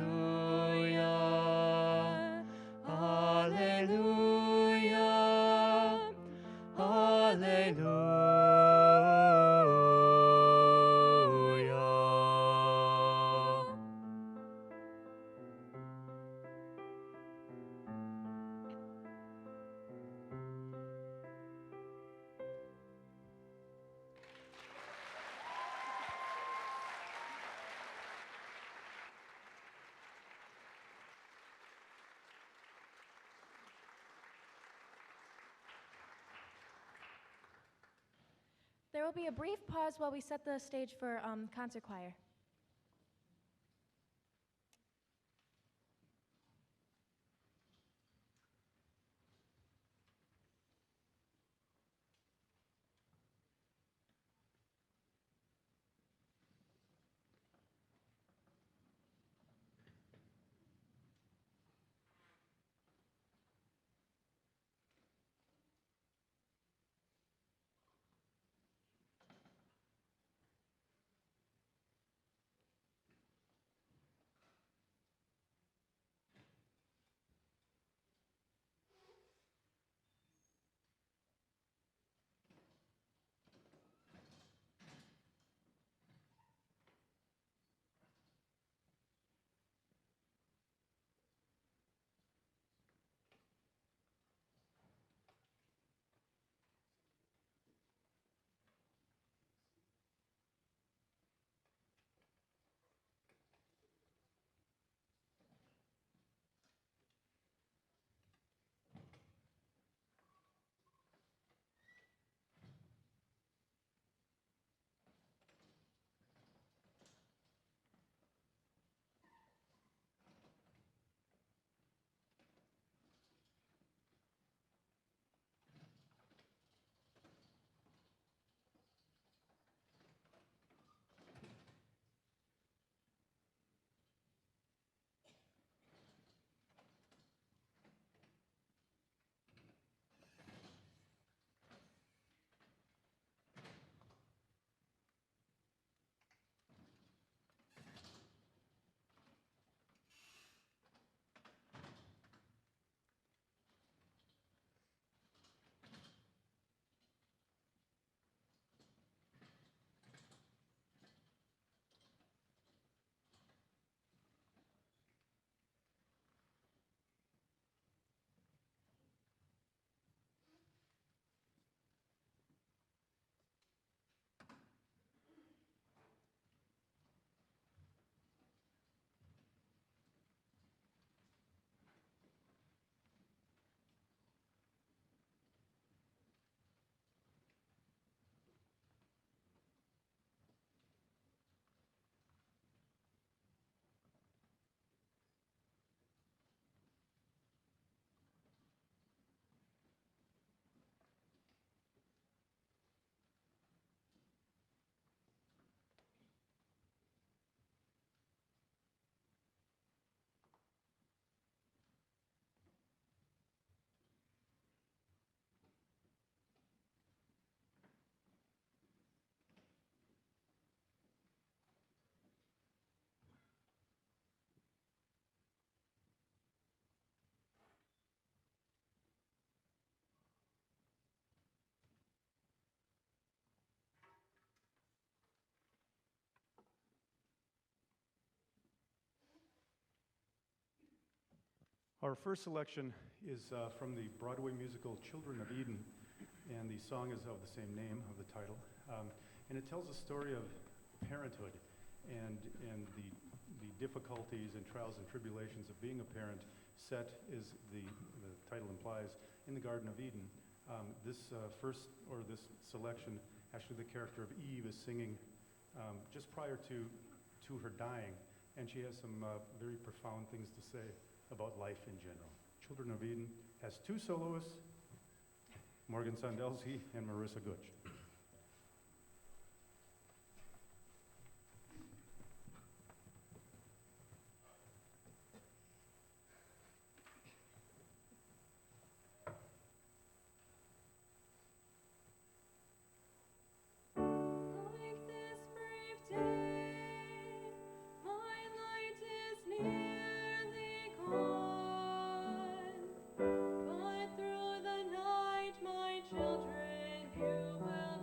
will be a brief pause while we set the stage for concert choir.
Our first selection is from the Broadway musical Children of Eden, and the song is of the same name of the title. And it tells a story of parenthood and the difficulties and trials and tribulations of being a parent, set, as the title implies, in the Garden of Eden. This selection, actually the character of Eve is singing just prior to her dying, and she has some very profound things to say about life in general. Children of Eden has two soloists, Morgan Sandelski and Marissa Gutsch.
Like this brief day, my light is nearly gone. But through the night, my children, you will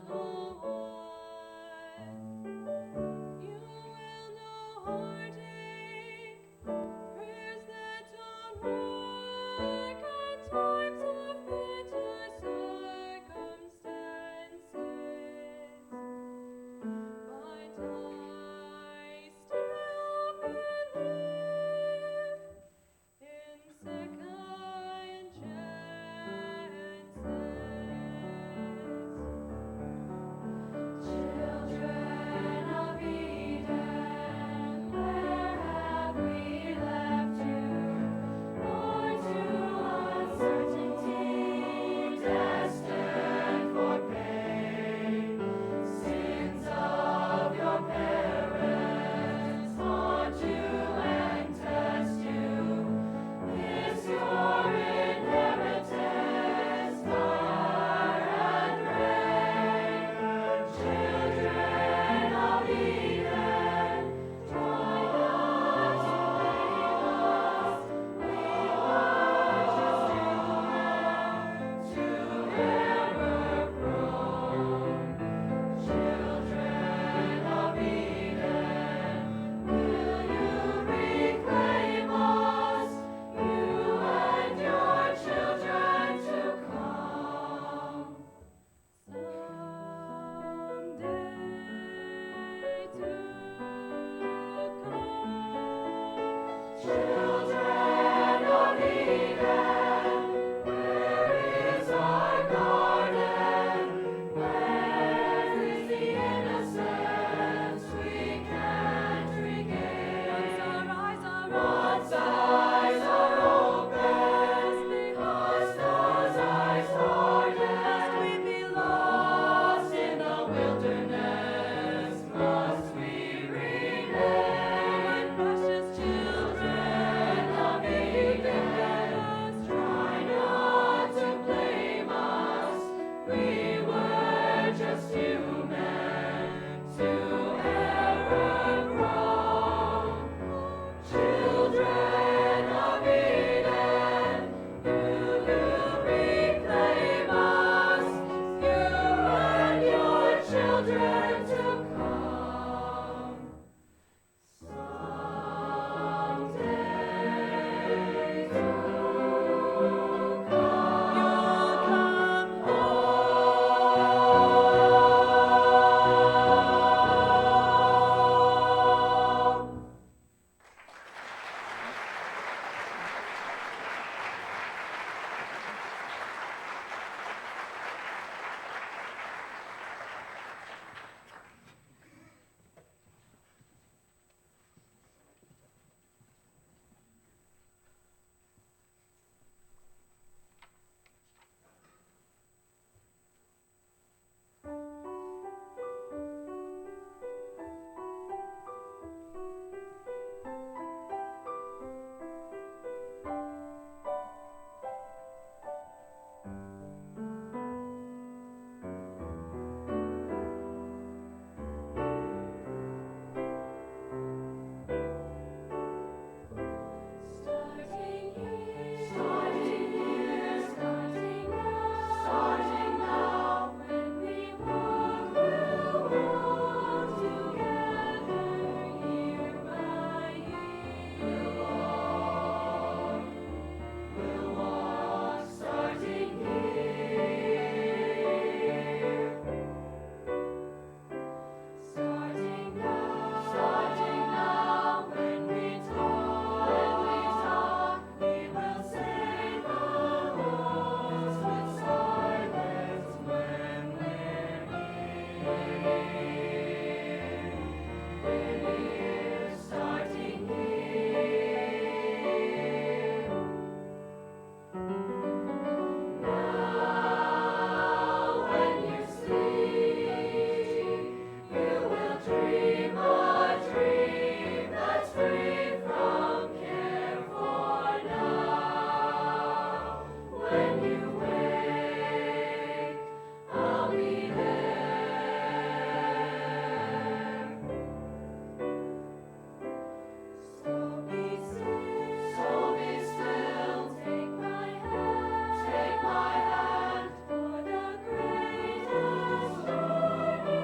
my hand for the greatest journey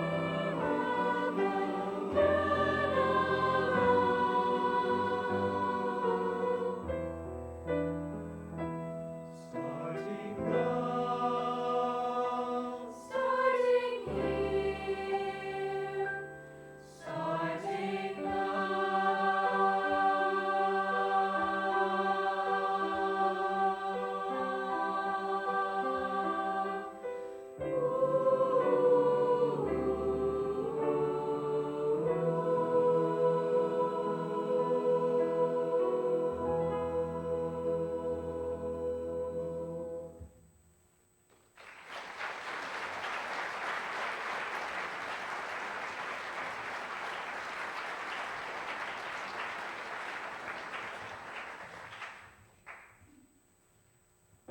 ever can Starting now, starting here, starting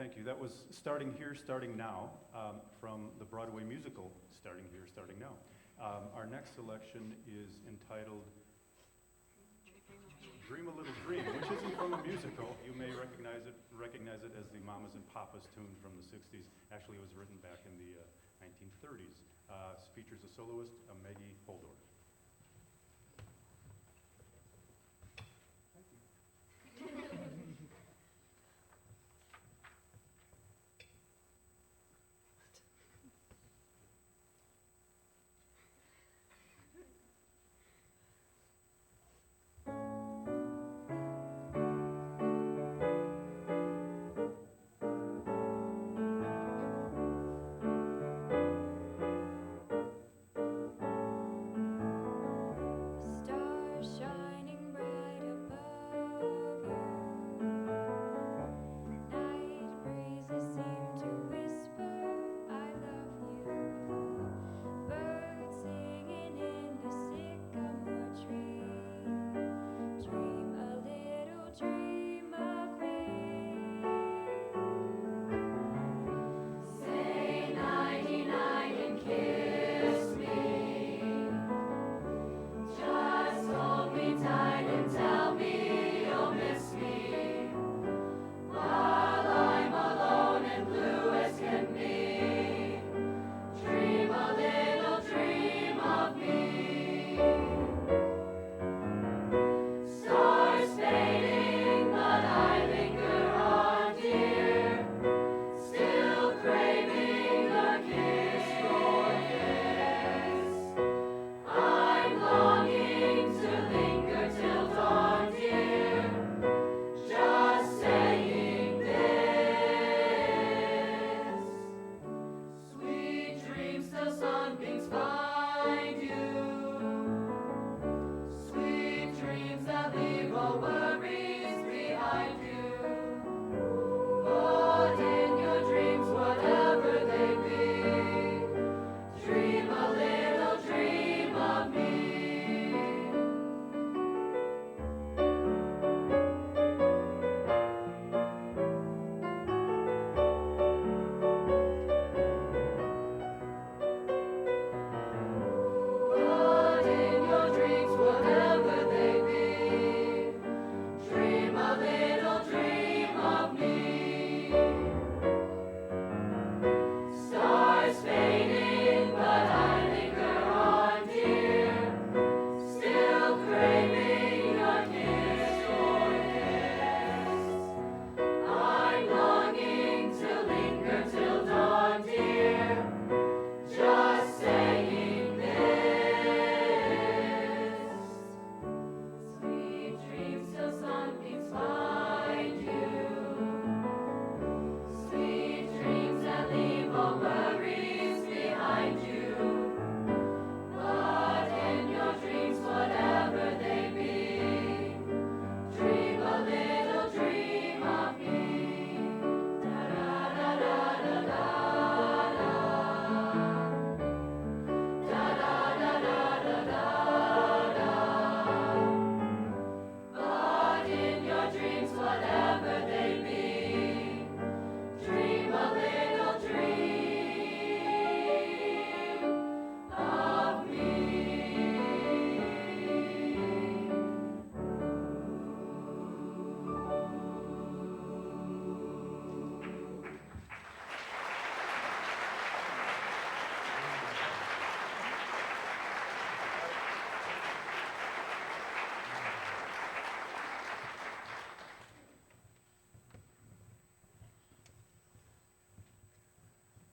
Thank you. That was Starting Here, Starting Now from the Broadway musical Starting Here, Starting Now. Our next selection is entitled Dream a Little Dream, which isn't from a musical. You may recognize it as the Mamas and Papas tune from the 60s. Actually, it was written back in the 1930s. Features a soloist, Maggie Holdorf.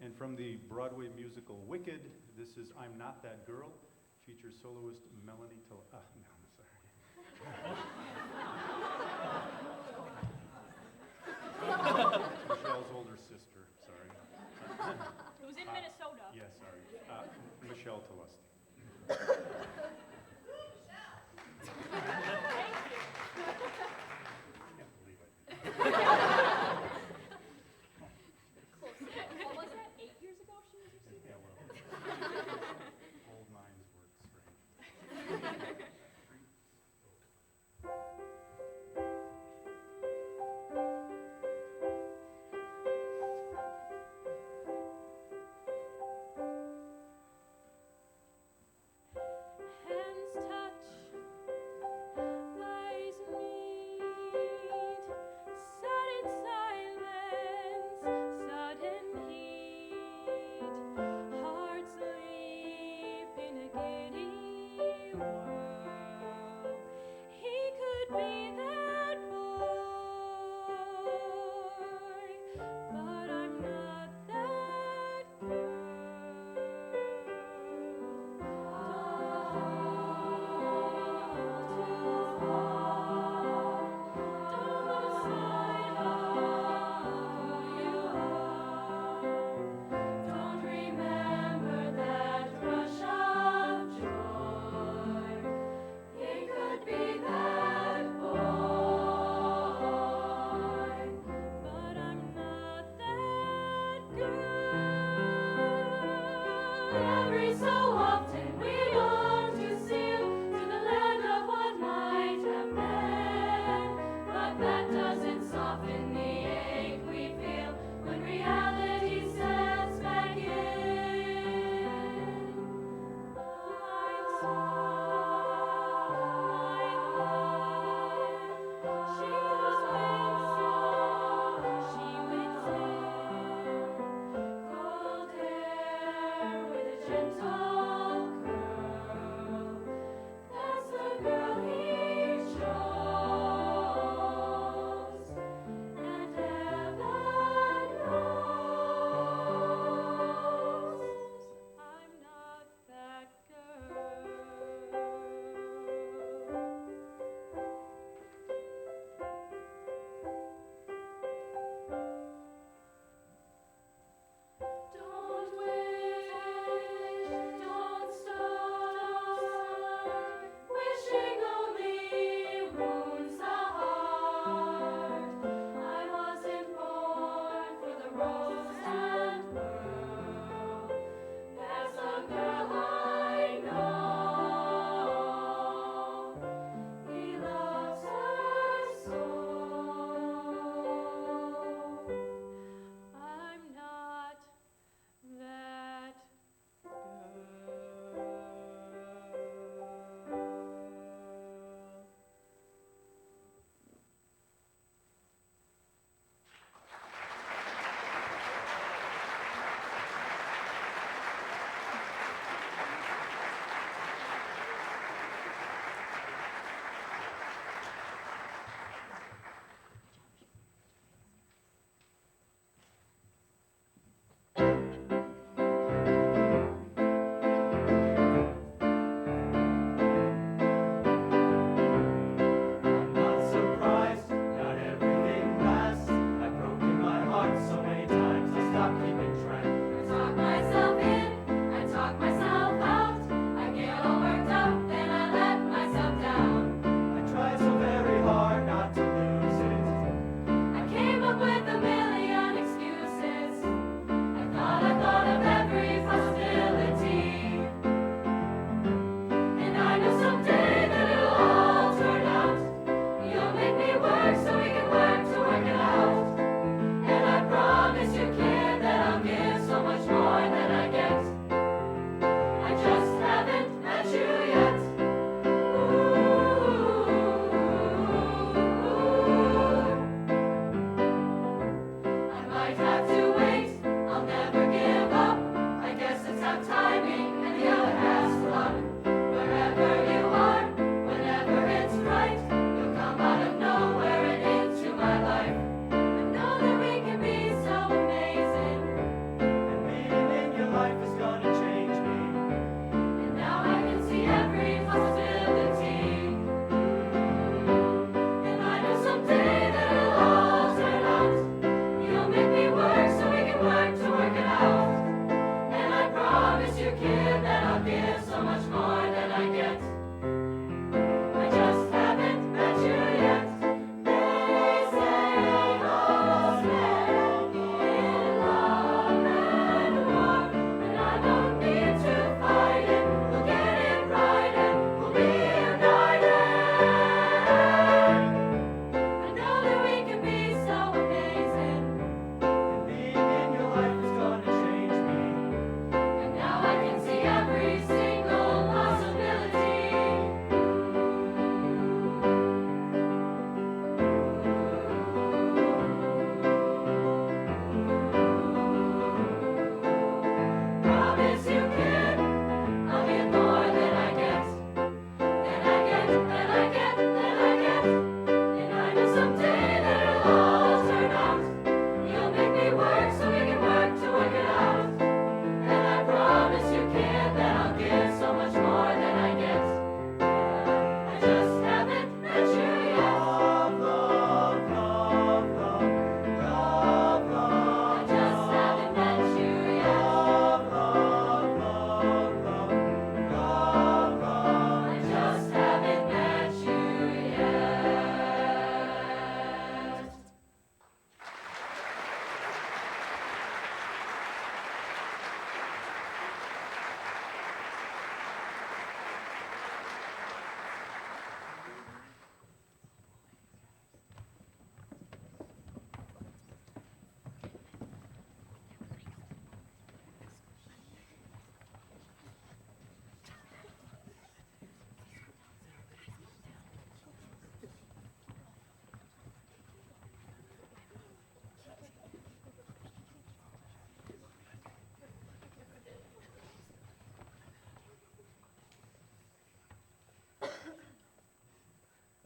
And from the Broadway musical Wicked, this is I'm Not That Girl, features soloist Melanie no, I'm sorry. Michelle's older sister, sorry.
It was in Minnesota.
Yeah, sorry. Michelle Telesti. Can't believe it.
What was that? 8 years ago she was received?
Yeah, well, old minds work strange.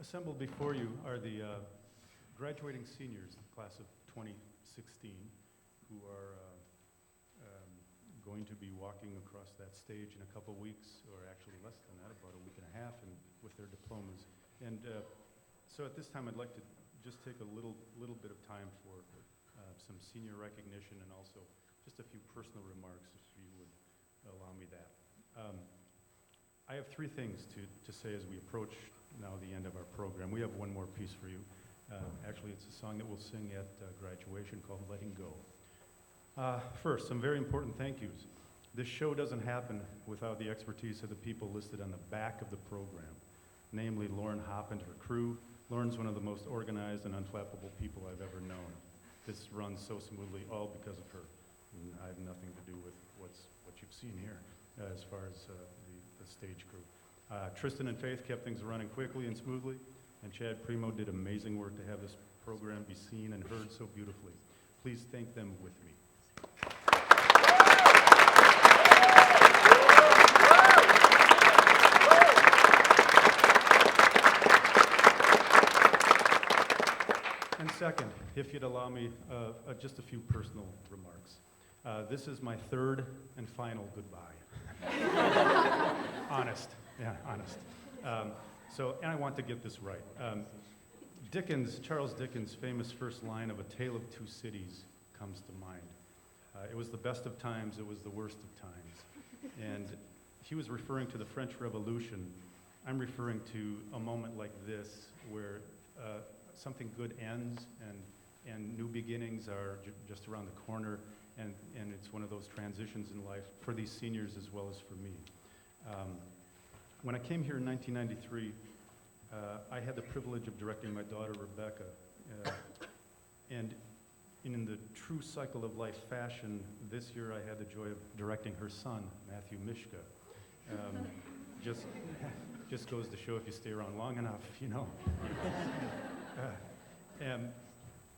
Assembled before you are the graduating seniors, the class of 2016, who are going to be walking across that stage in a couple weeks, or actually less than that, about a week and a half, and with their diplomas. And so at this time, I'd like to just take a little bit of time for some senior recognition and also just a few personal remarks, if you would allow me that. I have three things to say as we approach now the end of our program. We have one more piece for you. Actually, it's a song that we'll sing at graduation called Letting Go. First, some very important thank yous. This show doesn't happen without the expertise of the people listed on the back of the program, namely Lauren Hopp and her crew. Lauren's one of the most organized and unflappable people I've ever known. This runs so smoothly, all because of her. And I have nothing to do with what you've seen here as far as the stage crew. Tristan and Faith kept things running quickly and smoothly, and Chad Primo did amazing work to have this program be seen and heard so beautifully. Please thank them with me. And second, if you'd allow me just a few personal remarks. This is my third and final goodbye. Honest. And I want to get this right. Charles Dickens' famous first line of A Tale of Two Cities comes to mind. It was the best of times, it was the worst of times. And he was referring to the French Revolution. I'm referring to a moment like this where something good ends and new beginnings are just around the corner, and it's one of those transitions in life for these seniors as well as for me. When I came here in 1993, I had the privilege of directing my daughter, Rebecca. And in the true cycle of life fashion, this year I had the joy of directing her son, Matthew Mishka. Just goes to show if you stay around long enough, you know.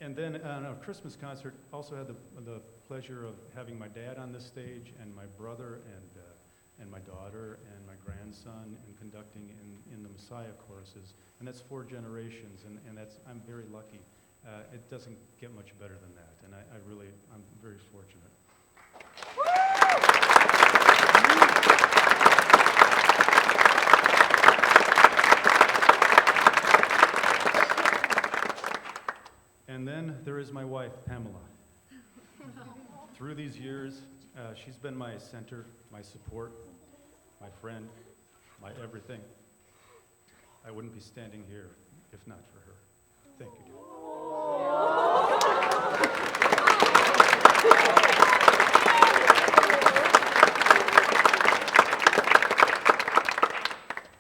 And then on a Christmas concert, also had the pleasure of having my dad on the stage and my brother and my daughter and my grandson, and conducting in the Messiah choruses. And that's 4 generations, and I'm very lucky. It doesn't get much better than that, and I'm very fortunate. And then there is my wife, Pamela. Through these years, she's been my center, my support, my friend, my everything. I wouldn't be standing here if not for her. Thank you, dear.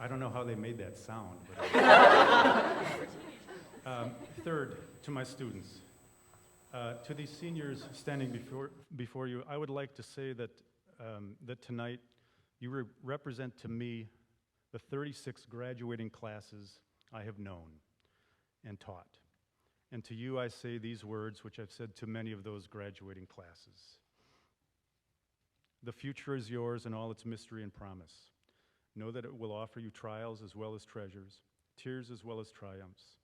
I don't know how they made that sound. But third, to my students. To these seniors standing before you, I would like to say that tonight you represent to me the 36 graduating classes I have known and taught. And to you I say these words, which I've said to many of those graduating classes. The future is yours in all its mystery and promise. Know that it will offer you trials as well as treasures, tears as well as triumphs.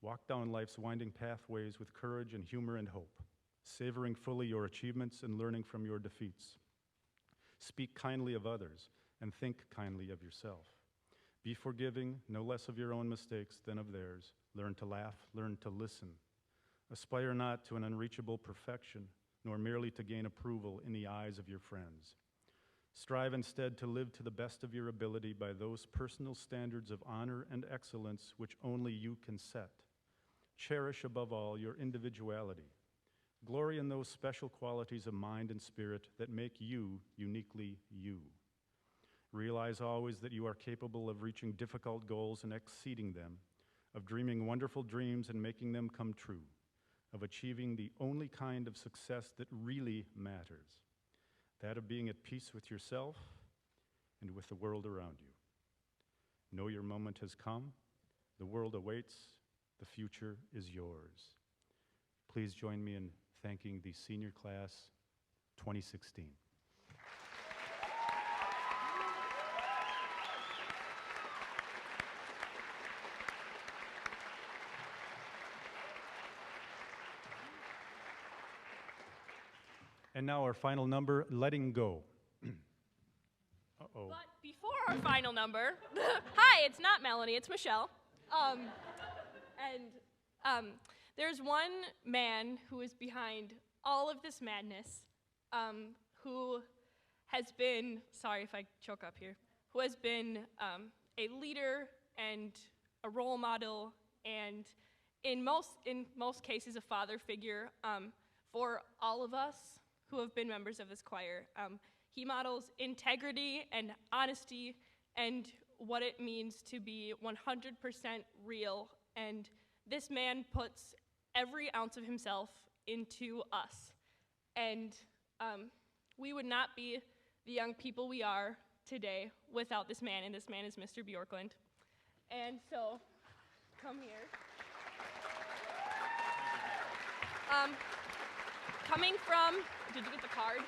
Walk down life's winding pathways with courage and humor and hope, savoring fully your achievements and learning from your defeats. Speak kindly of others and think kindly of yourself. Be forgiving, no less of your own mistakes than of theirs. Learn to laugh, learn to listen. Aspire not to an unreachable perfection, nor merely to gain approval in the eyes of your friends. Strive instead to live to the best of your ability by those personal standards of honor and excellence which only you can set. Cherish above all your individuality. Glory in those special qualities of mind and spirit that make you uniquely you. Realize always that you are capable of reaching difficult goals and exceeding them, of dreaming wonderful dreams and making them come true, of achieving the only kind of success that really matters, that of being at peace with yourself and with the world around you. Know your moment has come, the world awaits, the future is yours. Please join me in thanking the senior class 2016. And now our final number, Letting Go. Uh-oh.
But before our final number, hi, it's not Melanie, it's Michelle. There's one man who is behind all of this madness, who has been, sorry if I choke up here, who has been a leader and a role model and in most cases a father figure for all of us who have been members of this choir. He models integrity and honesty and what it means to be 100% real, and this man puts every ounce of himself into us. And we would not be the young people we are today without this man, and this man is Mr. Bjorklund. And so, come here. Coming from, did you get the card?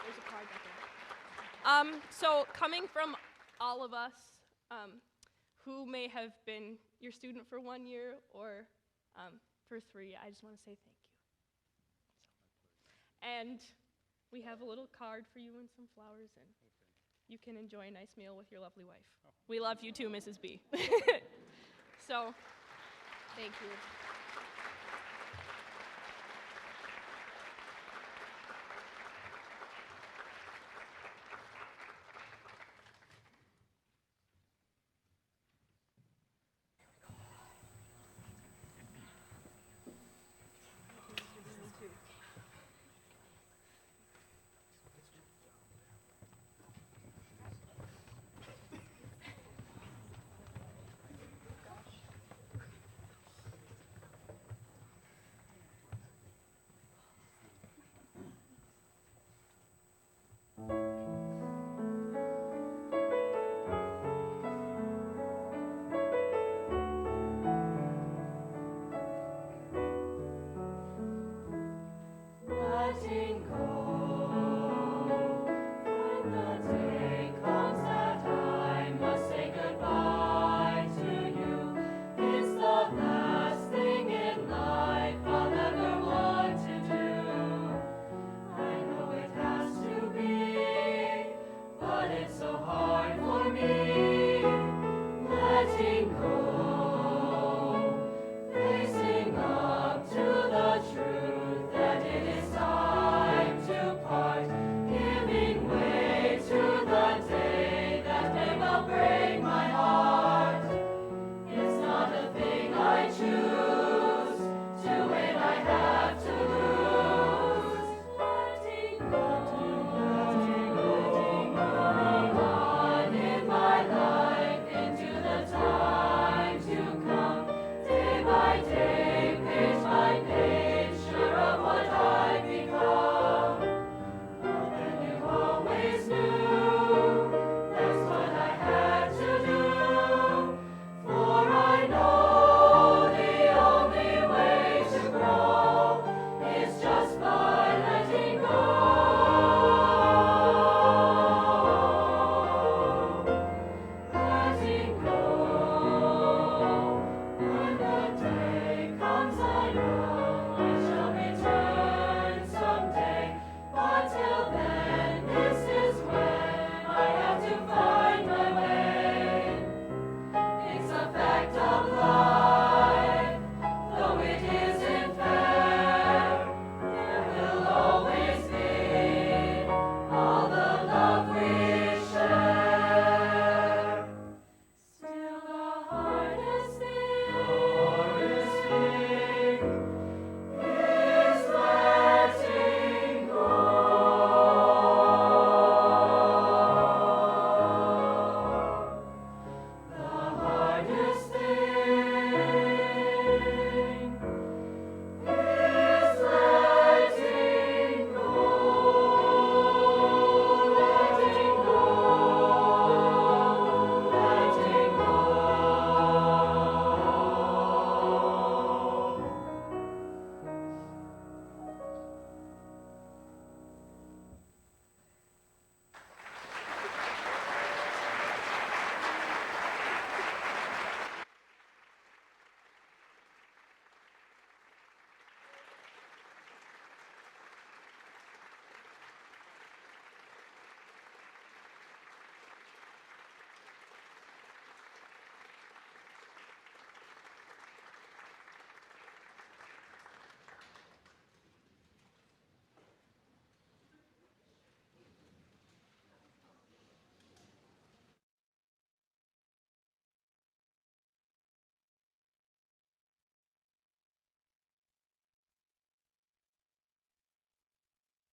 There's a card back there. So coming from all of us who may have been your student for 1 year or for 3, I just want to say thank you. And we have a little card for you and some flowers, and you can enjoy a nice meal with your lovely wife. We love you too, Mrs. B. So, thank you.